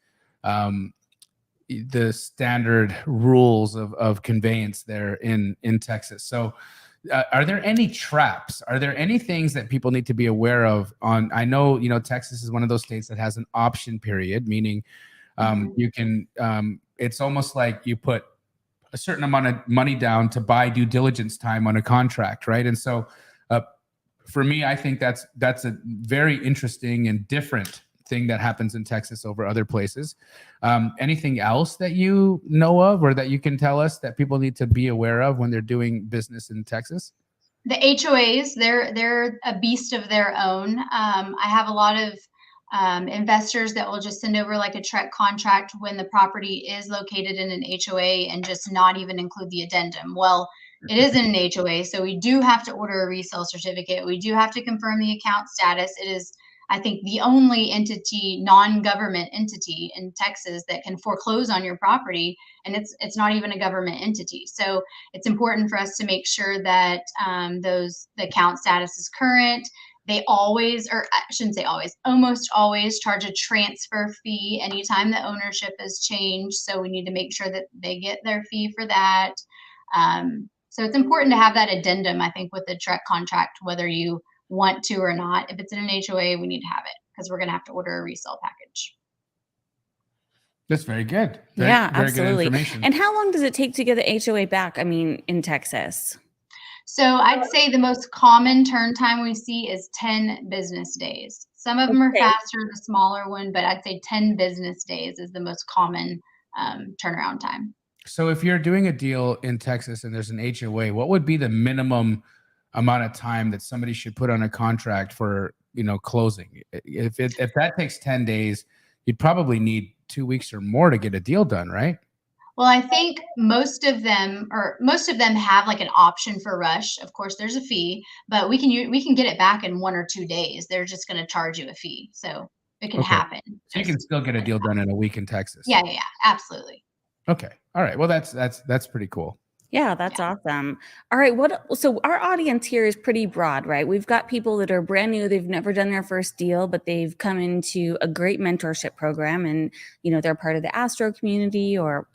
S1: the standard rules of conveyance there in Texas. So are there any traps? Are there any things that people need to be aware of I know, Texas is one of those states that has an option period, meaning you can, it's almost like you put a certain amount of money down to buy due diligence time on a contract, right? And so for me, I think that's a very interesting and different thing that happens in Texas over other places. Anything else that you know of or that you can tell us that people need to be aware of when they're doing business in Texas?
S3: The HOAs, they're a beast of their own. I have a lot of investors that will just send over like a TREC contract when the property is located in an HOA and just not even include the addendum. Well, it isn't an HOA, so we do have to order a resale certificate. We do have to confirm the account status. It is, I think, the only entity, non-government entity in Texas that can foreclose on your property, and it's not even a government entity. So it's important for us to make sure that the account status is current. They always, or I shouldn't say always, almost always charge a transfer fee anytime the ownership has changed. So we need to make sure that they get their fee for that. So it's important to have that addendum, I think, with the TREC contract, whether you want to or not. If it's in an HOA, we need to have it because we're going to have to order a resale package.
S1: That's very good.
S2: Yeah,
S1: very
S2: absolutely.
S1: Good information.
S2: And how long does it take to get the HOA back? I mean, in Texas?
S3: So I'd say the most common turn time we see is 10 business days. Some of them are faster, the smaller one, but I'd say 10 business days is the most common turnaround time.
S1: So if you're doing a deal in Texas and there's an HOA, what would be the minimum amount of time that somebody should put on a contract for, closing? If that takes 10 days, you'd probably need 2 weeks or more to get a deal done, right?
S3: Well, I think most of them have like an option for rush. Of course, there's a fee, but we can get it back in 1 or 2 days. They're just going to charge you a fee, so it can happen.
S1: So you can still get a deal done in a week in Texas.
S3: Yeah, absolutely.
S1: Okay, all right. Well, that's pretty cool.
S2: Yeah, that's awesome. All right. So our audience here is pretty broad, right? We've got people that are brand new. They've never done their first deal, but they've come into a great mentorship program and, they're part of the Astro community or,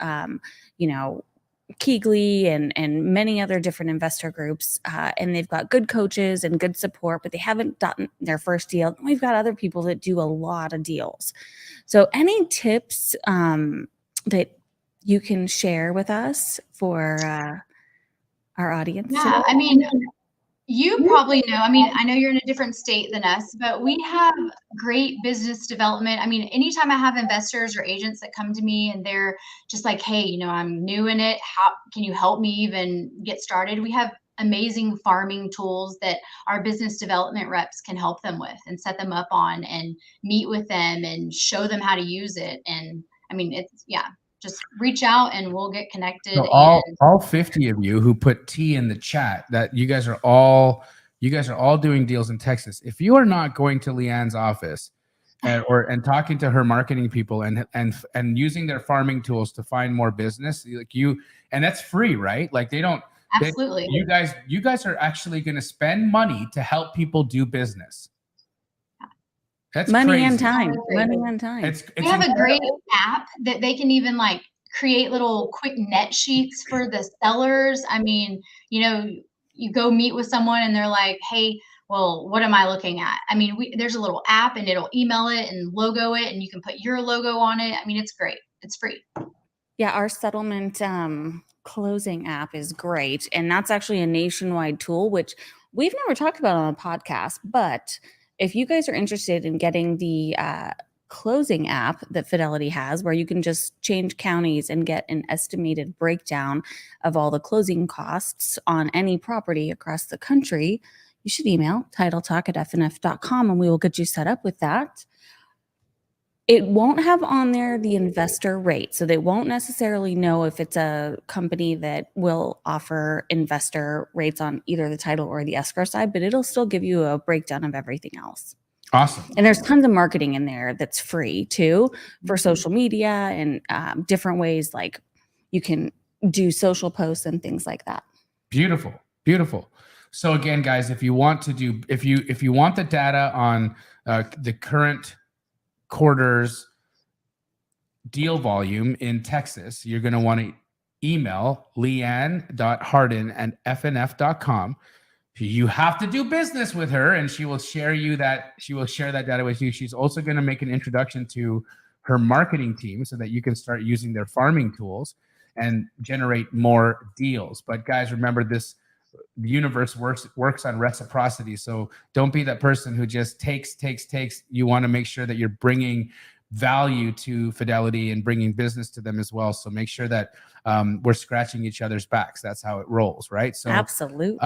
S2: Keegley and many other different investor groups. And they've got good coaches and good support, but they haven't done their first deal. We've got other people that do a lot of deals. So any tips that you can share with us for our audience?
S3: Yeah, I mean, you probably know, I know you're in a different state than us, but we have great business development. I mean, anytime I have investors or agents that come to me and they're just like, hey, I'm new in it. How can you help me even get started? We have amazing farming tools that our business development reps can help them with and set them up on and meet with them and show them how to use it. And just reach out and we'll get connected.
S1: So all 50 of you who put T in the chat, that you guys are all doing deals in Texas. If you are not going to Leanne's office and talking to her marketing people and using their farming tools to find more business, and that's free, right? Like they don't.
S3: Absolutely.
S1: You guys are actually going to spend money to help people do business. That's
S2: money
S1: crazy.
S2: and time. Money and time.
S3: We have a great app that they can even like create little quick net sheets for the sellers. I mean, you go meet with someone and they're like, hey, well, what am I looking at? I mean, there's a little app and it'll email it and logo it and you can put your logo on it. I mean, it's great. It's free.
S2: Yeah, our settlement closing app is great. And that's actually a nationwide tool, which we've never talked about on a podcast, but if you guys are interested in getting the closing app that Fidelity has, where you can just change counties and get an estimated breakdown of all the closing costs on any property across the country, you should email titletalk@fnf.com and we will get you set up with that. It won't have on there the investor rate. So they won't necessarily know if it's a company that will offer investor rates on either the title or the escrow side, but it'll still give you a breakdown of everything else.
S1: Awesome.
S2: And there's tons of marketing in there that's free too for social media and different ways, like you can do social posts and things like that.
S1: Beautiful. Beautiful. So again, guys, if you want the data on the current quarter's deal volume in Texas, you're going to want to email leanne.harden@fnf.com. You have to do business with her and she will share that data with you. She's also going to make an introduction to her marketing team so that you can start using their farming tools and generate more deals. But guys, remember the universe works on reciprocity. So don't be that person who just takes. You want to make sure that you're bringing value to Fidelity and bringing business to them as well. So make sure that we're scratching each other's backs. That's how it rolls, right? So
S2: absolutely.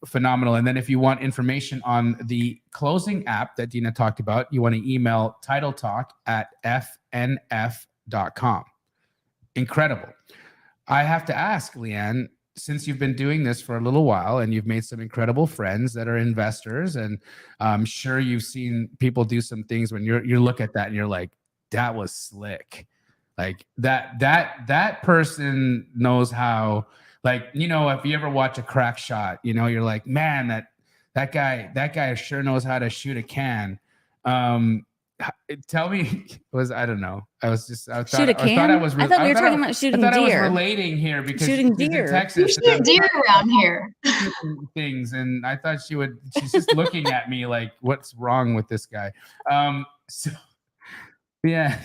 S1: phenomenal. And then if you want information on the closing app that Dina talked about, you want to email titletalk@fnf.com. Incredible. I have to ask, Leanne, since you've been doing this for a little while and you've made some incredible friends that are investors, and I'm sure you've seen people do some things when you look at that and you're like, that was slick. Like that person knows how, like, you know, if you ever watch a crack shot, you know, you're like, man, that guy sure knows how to shoot a can. Tell me, I don't know. I thought
S2: we were talking about shooting deer.
S1: I was relating here because
S2: shooting
S1: she's
S2: deer.
S1: in Texas.
S3: You shoot deer around here.
S1: Things, and I thought she's just looking at me like, what's wrong with this guy? So yeah.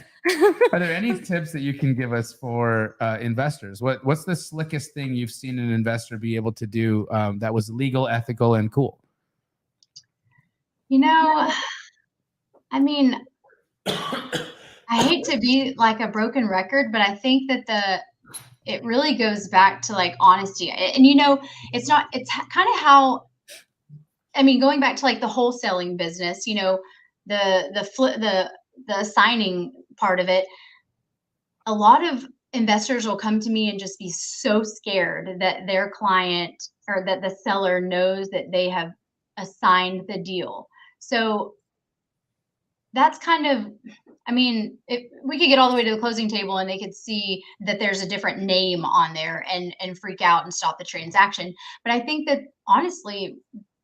S1: Are there any tips that you can give us for investors? What's the slickest thing you've seen an investor be able to do that was legal, ethical, and cool?
S3: You know, I mean, I hate to be like a broken record, but I think that it really goes back to like honesty. And you know, it's kind of how, I mean, going back to like the wholesaling business, you know, the signing part of it, a lot of investors will come to me and just be so scared that their client or that the seller knows that they have assigned the deal. So that's kind of, I mean, we could get all the way to the closing table and they could see that there's a different name on there and freak out and stop the transaction. But I think that honestly,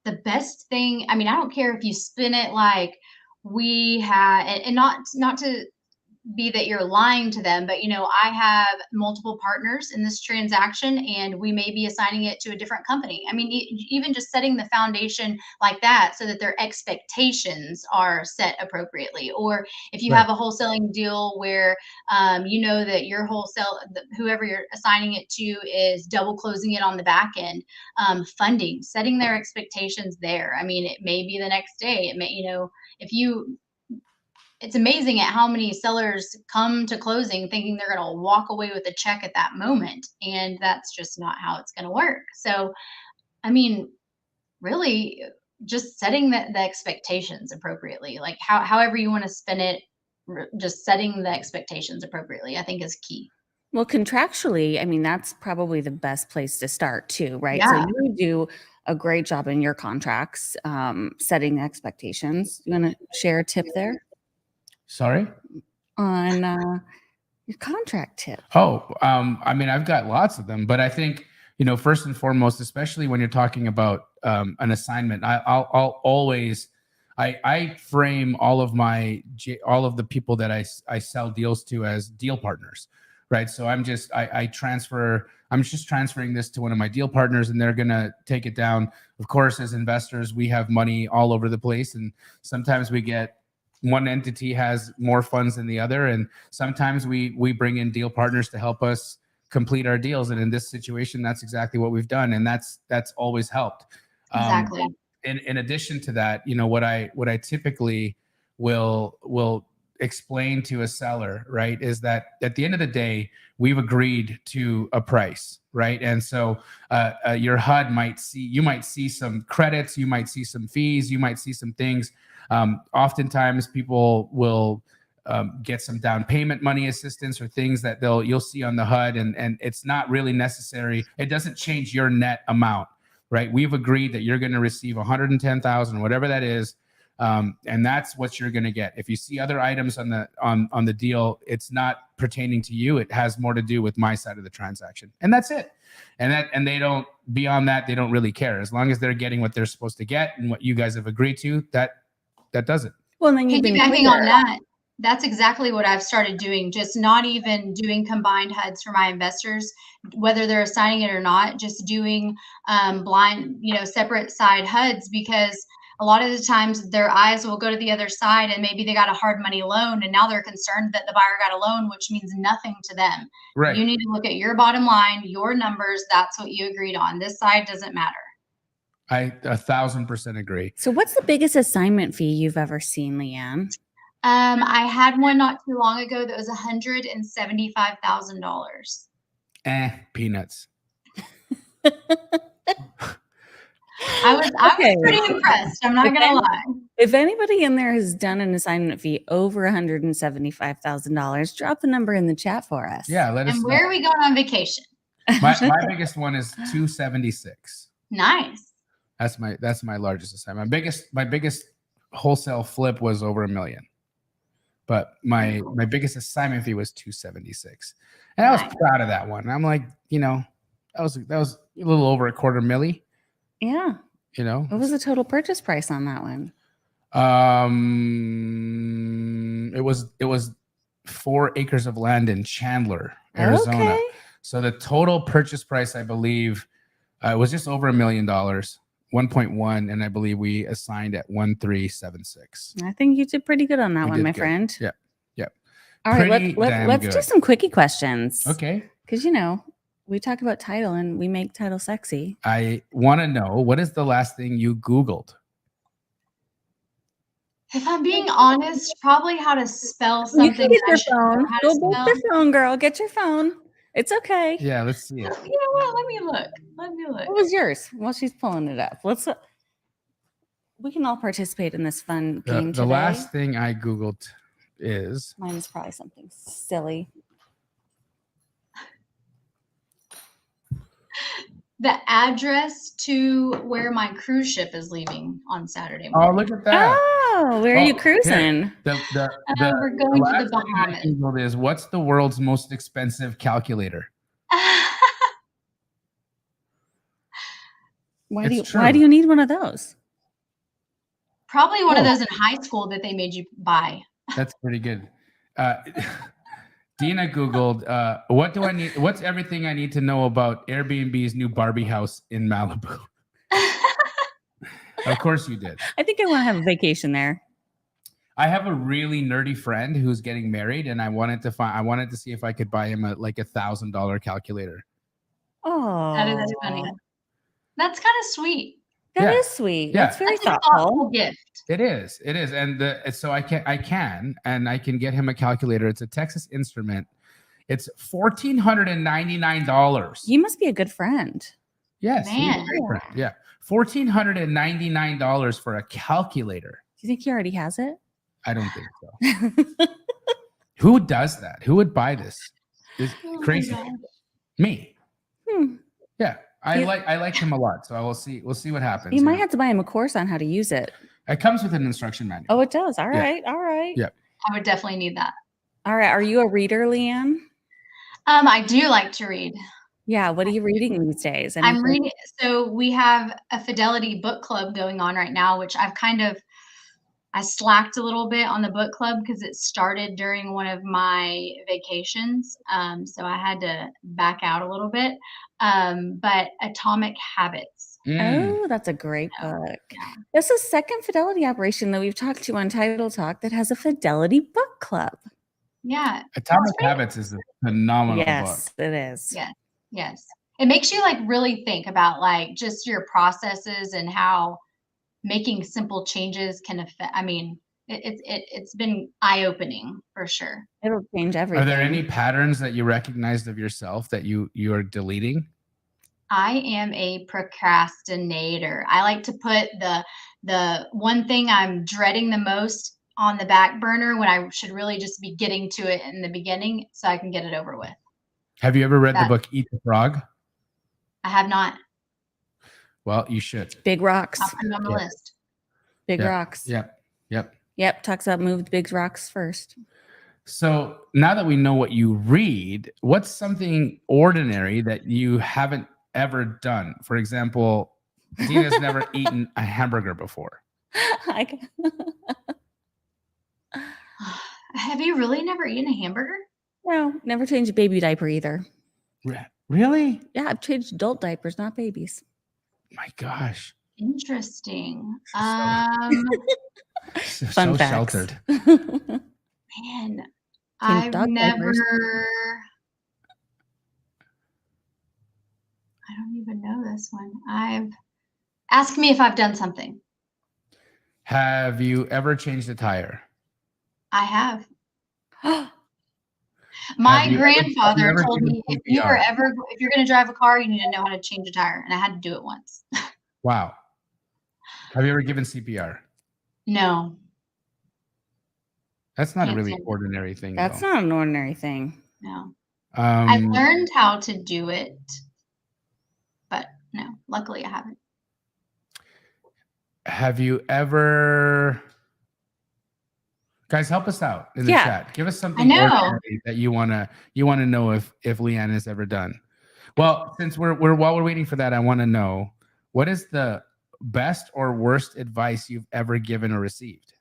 S3: the best thing, I mean, I don't care if you spin it like we had, and not to be that you're lying to them, but you know, I have multiple partners in this transaction and we may be assigning it to a different company. I mean, even just setting the foundation like that so that their expectations are set appropriately. Or if you have a wholesaling deal where you know that your whoever you're assigning it to is double closing it on the back end, funding, setting their expectations there. I mean, it may be the next day. It may, you know, it's amazing at how many sellers come to closing thinking they're going to walk away with a check at that moment. And that's just not how it's going to work. So, I mean, really just setting the expectations appropriately, like however you want to spin it, just setting the expectations appropriately, I think is key.
S2: Well, contractually, I mean, that's probably the best place to start too, right?
S3: Yeah.
S2: So you do a great job in your contracts, setting the expectations. You want to share a tip there?
S1: Sorry?
S2: On your contract tip.
S1: I mean, I've got lots of them, but I think, you know, first and foremost, especially when you're talking about an assignment, I'll always, I frame all of the people that I sell deals to as deal partners, right? So I'm just transferring this to one of my deal partners and they're going to take it down. Of course, as investors, we have money all over the place. And sometimes one entity has more funds than the other. And sometimes we bring in deal partners to help us complete our deals. And in this situation, that's exactly what we've done. And that's always helped.
S3: Exactly.
S1: In addition to that, you know, what I typically will explain to a seller, right, is that at the end of the day, we've agreed to a price, right? And so your HUD you might see some credits, you might see some fees, you might see some things. Oftentimes people will get some down payment money assistance or things that you'll see on the HUD, and it's not really necessary. It doesn't change your net amount, right? We've agreed that you're going to receive $110,000, whatever that is, and that's what you're going to get. If you see other items on the deal, it's not pertaining to you. It has more to do with my side of the transaction, and that's it. And they don't, beyond that, they don't really care. As long as they're getting what they're supposed to get and what you guys have agreed to, that does it.
S2: Well, then you've been
S3: piggybacking on that. That's exactly what I've started doing. Just not even doing combined HUDs for my investors, whether they're assigning it or not, just doing blind, you know, separate side HUDs, because a lot of the times their eyes will go to the other side and maybe they got a hard money loan and now they're concerned that the buyer got a loan, which means nothing to them.
S1: Right.
S3: You need to look at your bottom line, your numbers. That's what you agreed on. This side doesn't matter.
S1: I 1,000% agree.
S2: So what's the biggest assignment fee you've ever seen, Leanne?
S3: I had one not too long ago that was $175,000.
S1: Peanuts.
S3: I was pretty impressed. I'm not gonna lie.
S2: If anybody in there has done an assignment fee over $175,000, drop the number in the chat for us.
S1: Yeah, let us
S3: And
S1: know.
S3: where are we going on vacation?
S1: My biggest one is 276.
S3: Nice.
S1: That's my largest assignment. My biggest wholesale flip was over $1 million. But my biggest assignment fee was 276. And I was proud of that one. And I'm like, that was a little over $250,000.
S2: Yeah. What was the total purchase price on that one?
S1: It was 4 acres of land in Chandler, Arizona.
S2: Okay.
S1: So the total purchase price, I believe, was just over $1 million, 1.1, and I believe we assigned at 1,376.
S2: I think you did pretty good on that one, my
S1: good.
S2: friend.
S1: Yeah.
S2: All right, let's do some quickie questions.
S1: Okay.
S2: Because we talk about title and we make title sexy.
S1: I want to know, what is the last thing you Googled?
S3: If I'm being honest, probably how to spell something.
S2: You can get your phone. Go
S3: spell.
S2: get your phone, girl. Get your phone. It's okay.
S1: Yeah, let's see it.
S3: You know what? Let me look.
S2: What was yours? Well, she's pulling it up. We can all participate in this fun game today.
S1: The last thing I Googled is...
S2: Mine is probably something silly.
S3: The address to where my cruise ship is leaving on Saturday
S1: Oh,
S3: morning.
S1: look at that.
S2: Oh, where are you cruising?
S3: We're going to the Bahamas.
S1: Googled is, what's the world's most expensive calculator?
S2: Why do you need one of those?
S3: Probably one of those in high school that they made you buy.
S1: That's pretty good. Dina Googled, what do I need? What's everything I need to know about Airbnb's new Barbie house in Malibu? Of course you did.
S2: I think I want to have a vacation there.
S1: I have a really nerdy friend who's getting married, and I wanted to see if I could buy him a $1,000 calculator.
S2: Oh,
S3: that is funny. That's kind of sweet.
S2: That is sweet.
S1: Yeah.
S2: That's very
S3: thoughtful. A thoughtful gift.
S1: It is, and so I can get him a calculator. It's a Texas Instrument. It's $1,499.
S2: You must be a good friend.
S1: Yes,
S3: man.
S1: he's a great friend. Yeah, $1,499 for a calculator.
S2: Do you think he already has it?
S1: I don't think so. Who does that? Who would buy this? It's crazy. Me. Yeah. I like him a lot, so we'll see what happens.
S2: You might have to buy him a course on how to use it.
S1: It comes with an instruction manual.
S2: Oh, it does. All right.
S1: Yeah.
S3: I would definitely need that.
S2: All right. Are you a reader, Leanne?
S3: I do like to read.
S2: Yeah. What are you reading these days?
S3: I'm reading. So we have a Fidelity book club going on right now, which I slacked a little bit on the book club because it started during one of my vacations. So I had to back out a little bit. But Atomic Habits.
S2: Oh, that's a great book. Yeah. That's the second Fidelity operation that we've talked to on Title Talk that has a Fidelity book club.
S3: Yeah.
S1: Atomic Habits is a phenomenal book.
S2: Yes, it is.
S3: Yes. It makes you really think about just your processes and how making simple changes can affect. I mean, it's been eye-opening for sure.
S2: It'll change everything.
S1: Are there any patterns that you recognized of yourself that you are deleting?
S3: I am a procrastinator. I like to put the one thing I'm dreading the most on the back burner when I should really just be getting to it in the beginning so I can get it over with.
S1: Have you ever read the book Eat the Frog?
S3: I have not.
S1: Well, you should.
S2: Big Rocks.
S3: I'll put it on the list.
S2: Big Rocks.
S1: Yep.
S2: Talks about move the big rocks first.
S1: So now that we know what you read, what's something ordinary that you haven't ever done? For example, Dina's never eaten a hamburger before.
S3: Have you really never eaten a hamburger?
S2: No, never changed a baby diaper either.
S1: Really?
S2: Yeah, I've changed adult diapers, not babies.
S1: My gosh.
S3: Interesting.
S2: Fun facts.
S1: Sheltered.
S3: Man, I've never. I don't even know this one. Ask me if I've done something.
S1: Have you ever changed a tire?
S3: I have. My grandfather told me if you're going to drive a car, you need to know how to change a tire, and I had to do it once.
S1: Wow. Have you ever given CPR?
S3: No.
S1: That's not a
S3: Can't
S1: really
S3: stand it.
S1: ordinary thing.
S2: That's
S1: though.
S2: not an ordinary thing.
S3: No. I've
S1: Um,
S3: learned how to do it, but no, luckily I haven't.
S1: have you ever? Guys, help us out in the
S2: Yeah.
S1: chat. Give us something
S3: know.
S1: ordinary that you wanna know if Leanne has ever done. Well, since while we're waiting for that, I want to know what is the best or worst advice you've ever given or received?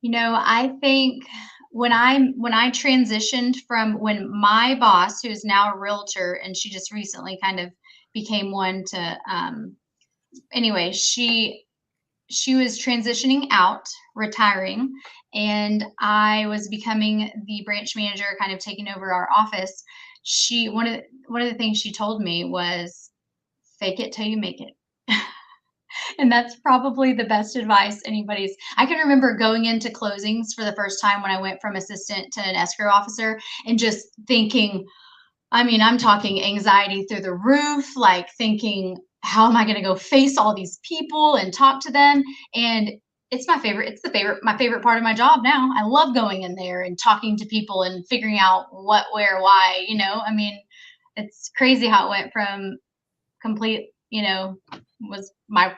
S3: I think when I transitioned from when my boss, who is now a realtor, and she just recently kind of became one to anyway, she was transitioning out, retiring, and I was becoming the branch manager, kind of taking over our office. One of the things she told me was, fake it till you make it. And that's probably the best advice anybody's. I can remember going into closings for the first time when I went from assistant to an escrow officer and just thinking, I mean, I'm talking anxiety through the roof, like thinking, how am I going to go face all these people and talk to them? And it's my favorite. It's my favorite part of my job now. I love going in there and talking to people and figuring out what, where, why, I mean, it's crazy how it went from complete, was my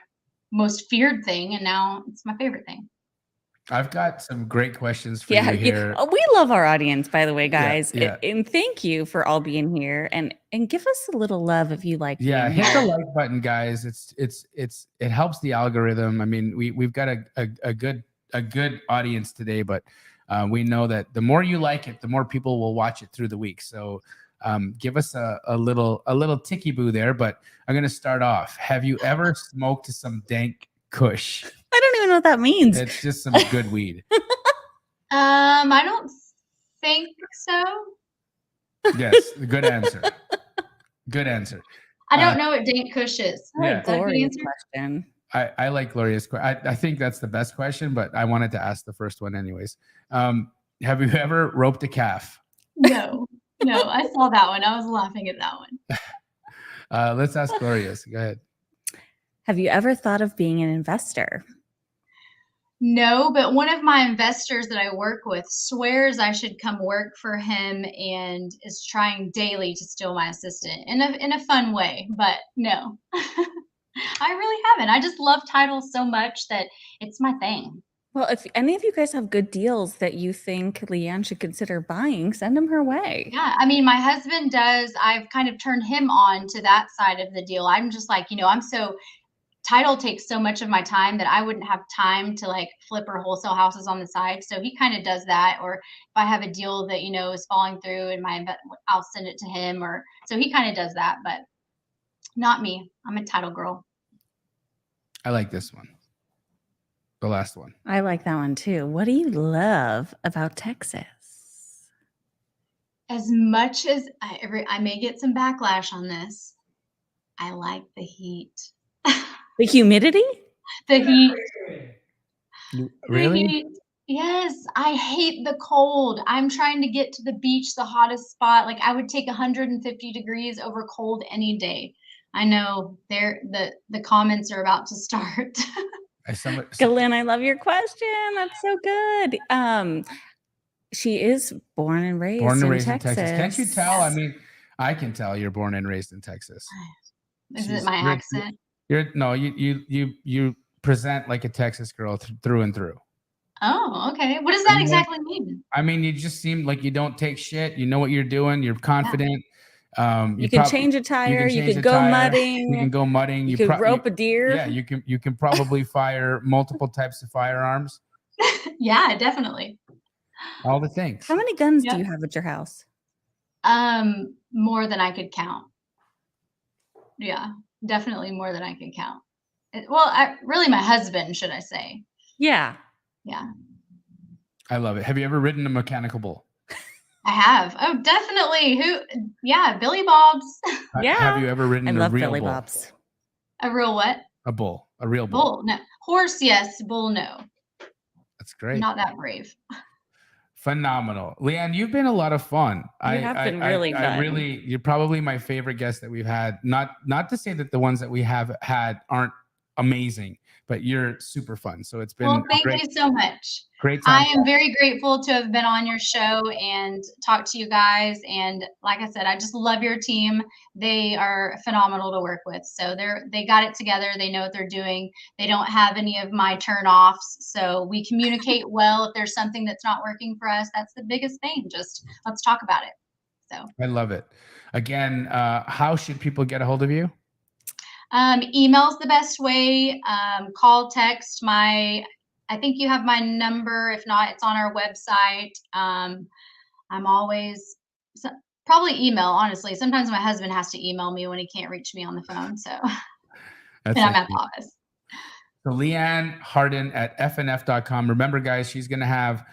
S3: most feared thing, and now it's my favorite thing.
S1: I've got some great questions for you here.
S2: Oh, we love our audience, by the way, guys.
S1: Yeah.
S2: And thank you for all being here. And give us a little love if you like.
S1: Yeah,
S2: being
S1: hit
S2: here.
S1: the like button, guys. It helps the algorithm. I mean, we've got a good audience today, but we know that the more you like it, the more people will watch it through the week. So give us a little ticky boo there. But I'm gonna start off. Have you ever smoked some dank kush?
S2: I don't even know what that means.
S1: It's just some good weed.
S3: I don't think so.
S1: Yes, good answer. Good answer.
S3: I don't know what dank kush is.
S1: Yeah.
S3: Is that a good
S2: Glorious
S3: answer?
S2: question.
S1: I like Gloria's question. I think that's the best question, but I wanted to ask the first one anyways. Have you ever roped a calf?
S3: No, I saw that one. I was laughing at that one.
S1: Let's ask Gloria's. Go ahead.
S2: Have you ever thought of being an investor?
S3: No, but one of my investors that I work with swears I should come work for him and is trying daily to steal my assistant in a fun way. But no, I really haven't. I just love titles so much that it's my thing.
S2: Well, if any of you guys have good deals that you think Leanne should consider buying, send them her way.
S3: Yeah, I mean, my husband does. I've kind of turned him on to that side of the deal. I'm just like, title takes so much of my time that I wouldn't have time to like flip or wholesale houses on the side. So he kind of does that. Or if I have a deal that, is falling through and I'll send it to him, or so he kind of does that, but not me. I'm a title girl.
S1: I like this one. The last one.
S2: I like that one too. What do you love about Texas?
S3: As much as I may get some backlash on this, I like the heat.
S2: The humidity?
S3: The heat.
S1: Really?
S3: The heat. Yes, I hate the cold. I'm trying to get to the beach, the hottest spot. Like I would take 150 degrees over cold any day. I know the comments are about to start.
S2: Glenn, I love your question. That's so good. She is born and raised in Texas.
S1: Can't you tell? I mean, I can tell you're born and raised in Texas.
S3: Is it my accent?
S1: You present like a Texas girl through and through.
S3: Oh, okay. What does that exactly mean?
S1: I mean, you just seem like you don't take shit. You know what you're doing. You're confident. Yeah.
S2: You can change a tire. You can go mudding.
S1: You can go mudding.
S2: You can rope a deer.
S1: Yeah, you can probably fire multiple types of firearms.
S3: Yeah, definitely.
S1: All the things.
S2: How many guns do you have at your house?
S3: More than I could count. Yeah, definitely more than I could count. Really my husband, should I say.
S2: Yeah.
S3: Yeah.
S1: I love it. Have you ever ridden a mechanical bull?
S3: I have. Oh, definitely. Yeah, Billy Bob's.
S2: Yeah.
S1: Have you ever ridden a real
S2: Billy
S1: bull?
S2: Bob's.
S3: A real what?
S1: A bull. A real bull.
S3: Bull, no. Horse, yes. Bull, no.
S1: That's great.
S3: Not that brave.
S1: Phenomenal. Leanne, you've been a lot of fun.
S2: You have been really fun.
S1: You're probably my favorite guest that we've had. Not to say that the ones that we have had aren't amazing, but you're super fun. So it's been
S3: Well, thank you so much.
S1: great
S3: I
S1: time.
S3: am very grateful to have been on your show and talked to you guys. And like I said, I just love your team. They are phenomenal to work with. So they got it together. They know what they're doing. They don't have any of my turnoffs. So we communicate well. If there's something that's not working for us, that's the biggest thing. Just let's talk about it. So
S1: I love it. Again, how should people get a hold of you?
S3: Email's the best way. Call, text. I think you have my number. If not, it's on our website. I'm always probably email. Honestly, sometimes my husband has to email me when he can't reach me on the phone. So
S1: That's
S3: and I'm at the office.
S1: So Leanne Harden at fnf.com. Remember, guys, she's going to have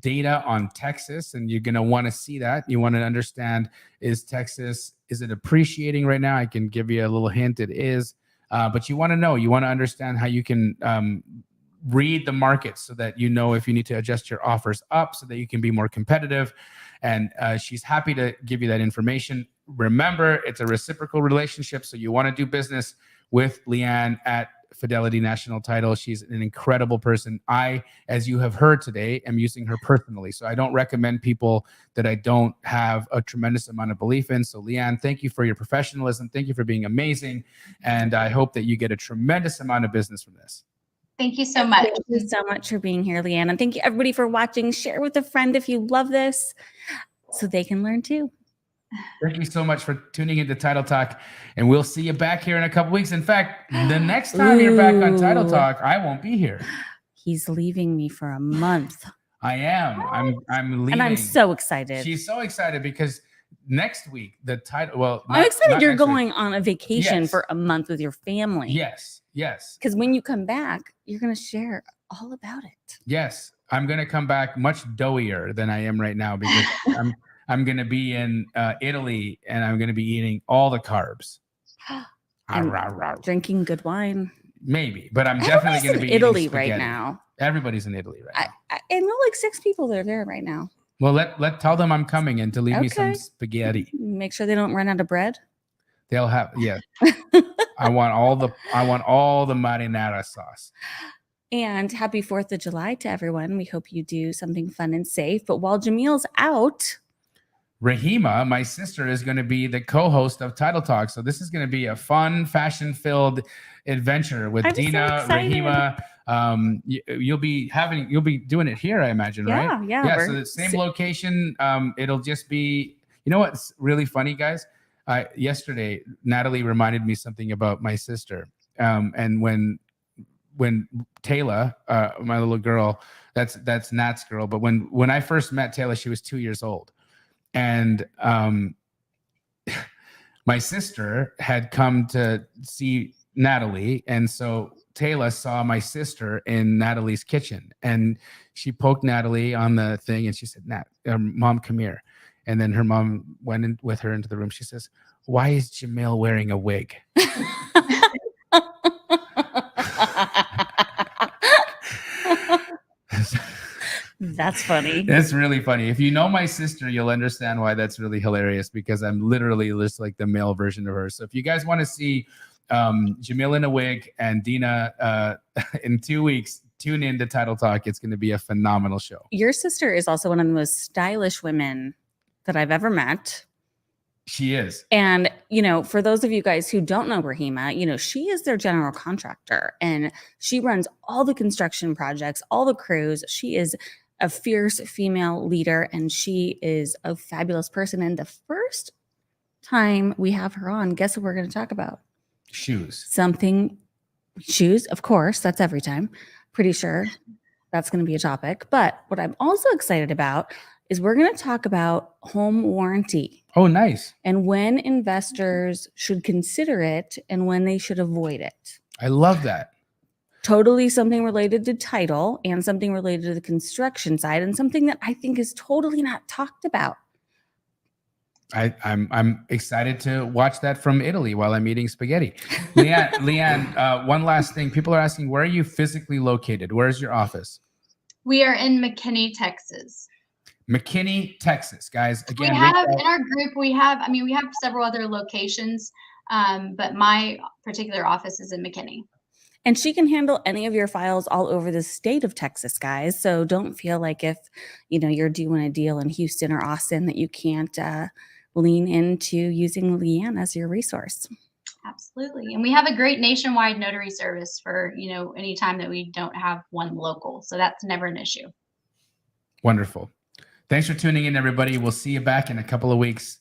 S1: data on Texas, and you're going to want to see that. You want to understand, is it appreciating right now? I can give you a little hint. It is. But you want to know, you want to understand how you can read the market so that you know if you need to adjust your offers up so that you can be more competitive. And she's happy to give you that information. Remember, it's a reciprocal relationship. So you want to do business with Leanne at Fidelity National Title. She's an incredible person. I, as you have heard today, am using her personally. So I don't recommend people that I don't have a tremendous amount of belief in. So Leanne, thank you for your professionalism. Thank you for being amazing. And I hope that you get a tremendous amount of business from this.
S3: Thank you so much.
S2: Thank you so much for being here, Leanne. And thank you everybody for watching. Share with a friend if you love this so they can learn too.
S1: Thank you so much for tuning into Title Talk, and we'll see you back here in a couple weeks. In fact, the next time you're back on Title Talk, I won't be here.
S2: He's leaving me for a month.
S1: I am. I'm leaving.
S2: And I'm so excited.
S1: She's so excited because next week the title. Well,
S2: I'm excited you're going on a vacation for a month with your family.
S1: Yes.
S2: Because when you come back, you're going to share all about it.
S1: Yes, I'm going to come back much doughier than I am right now because I'm going to be in Italy and I'm going to be eating all the carbs.
S2: Drinking good wine.
S1: Maybe, but I'm definitely going to be
S2: in Italy
S1: spaghetti
S2: right now.
S1: Everybody's in Italy right now.
S2: I know like 6 people that are there right now.
S1: Well, tell them I'm coming and to leave me some spaghetti.
S2: Make sure they don't run out of bread.
S1: They'll have I want all the marinara sauce.
S2: And happy 4th of July to everyone. We hope you do something fun and safe. But while Jamil's out,
S1: Rahima, my sister, is going to be the co-host of Title Talk. So this is going to be a fun, fashion-filled adventure with Dina,
S2: so
S1: Rahima. You'll be doing it here, I imagine, right?
S2: Yeah.
S1: So the same location. It'll just be. You know what's really funny, guys? Yesterday, Natalie reminded me something about my sister. And when Taylor, my little girl, that's Nat's girl. But when I first met Taylor, she was 2 years old. And my sister had come to see Natalie. And so Taylor saw my sister in Natalie's kitchen. And she poked Natalie on the thing. And she said, Mom, come here. And then her mom went in with her into the room. She says, why is Jamil wearing a wig?
S2: That's funny.
S1: That's really funny. If you know my sister, you'll understand why that's really hilarious because I'm literally just like the male version of her. So if you guys want to see Jamil in a wig and Dina in 2 weeks, tune in to Title Talk. It's going to be a phenomenal show.
S2: Your sister is also one of the most stylish women that I've ever met.
S1: She is.
S2: And, for those of you guys who don't know Rahima, she is their general contractor and she runs all the construction projects, all the crews. She is a fierce female leader and she is a fabulous person. And the first time we have her on, guess what we're going to talk about?
S1: Shoes.
S2: Shoes, of course. That's every time. Pretty sure that's going to be a topic. But what I'm also excited about is we're going to talk about home warranty.
S1: Oh, nice.
S2: And when investors should consider it and when they should avoid it.
S1: I love that.
S2: Totally something related to title and something related to the construction side and something that I think is totally not talked about.
S1: I'm excited to watch that from Italy while I'm eating spaghetti. Leanne, one last thing. People are asking, where are you physically located? Where is your office?
S3: We are in McKinney, Texas.
S1: McKinney, Texas, guys. Again,
S3: we have in our group, we have several other locations, but my particular office is in McKinney.
S2: And she can handle any of your files all over the state of Texas, guys. So don't feel like if, you're doing a deal in Houston or Austin that you can't lean into using Leanne as your resource.
S3: Absolutely. And we have a great nationwide notary service for, any time that we don't have one local. So that's never an issue.
S1: Wonderful. Thanks for tuning in, everybody. We'll see you back in a couple of weeks.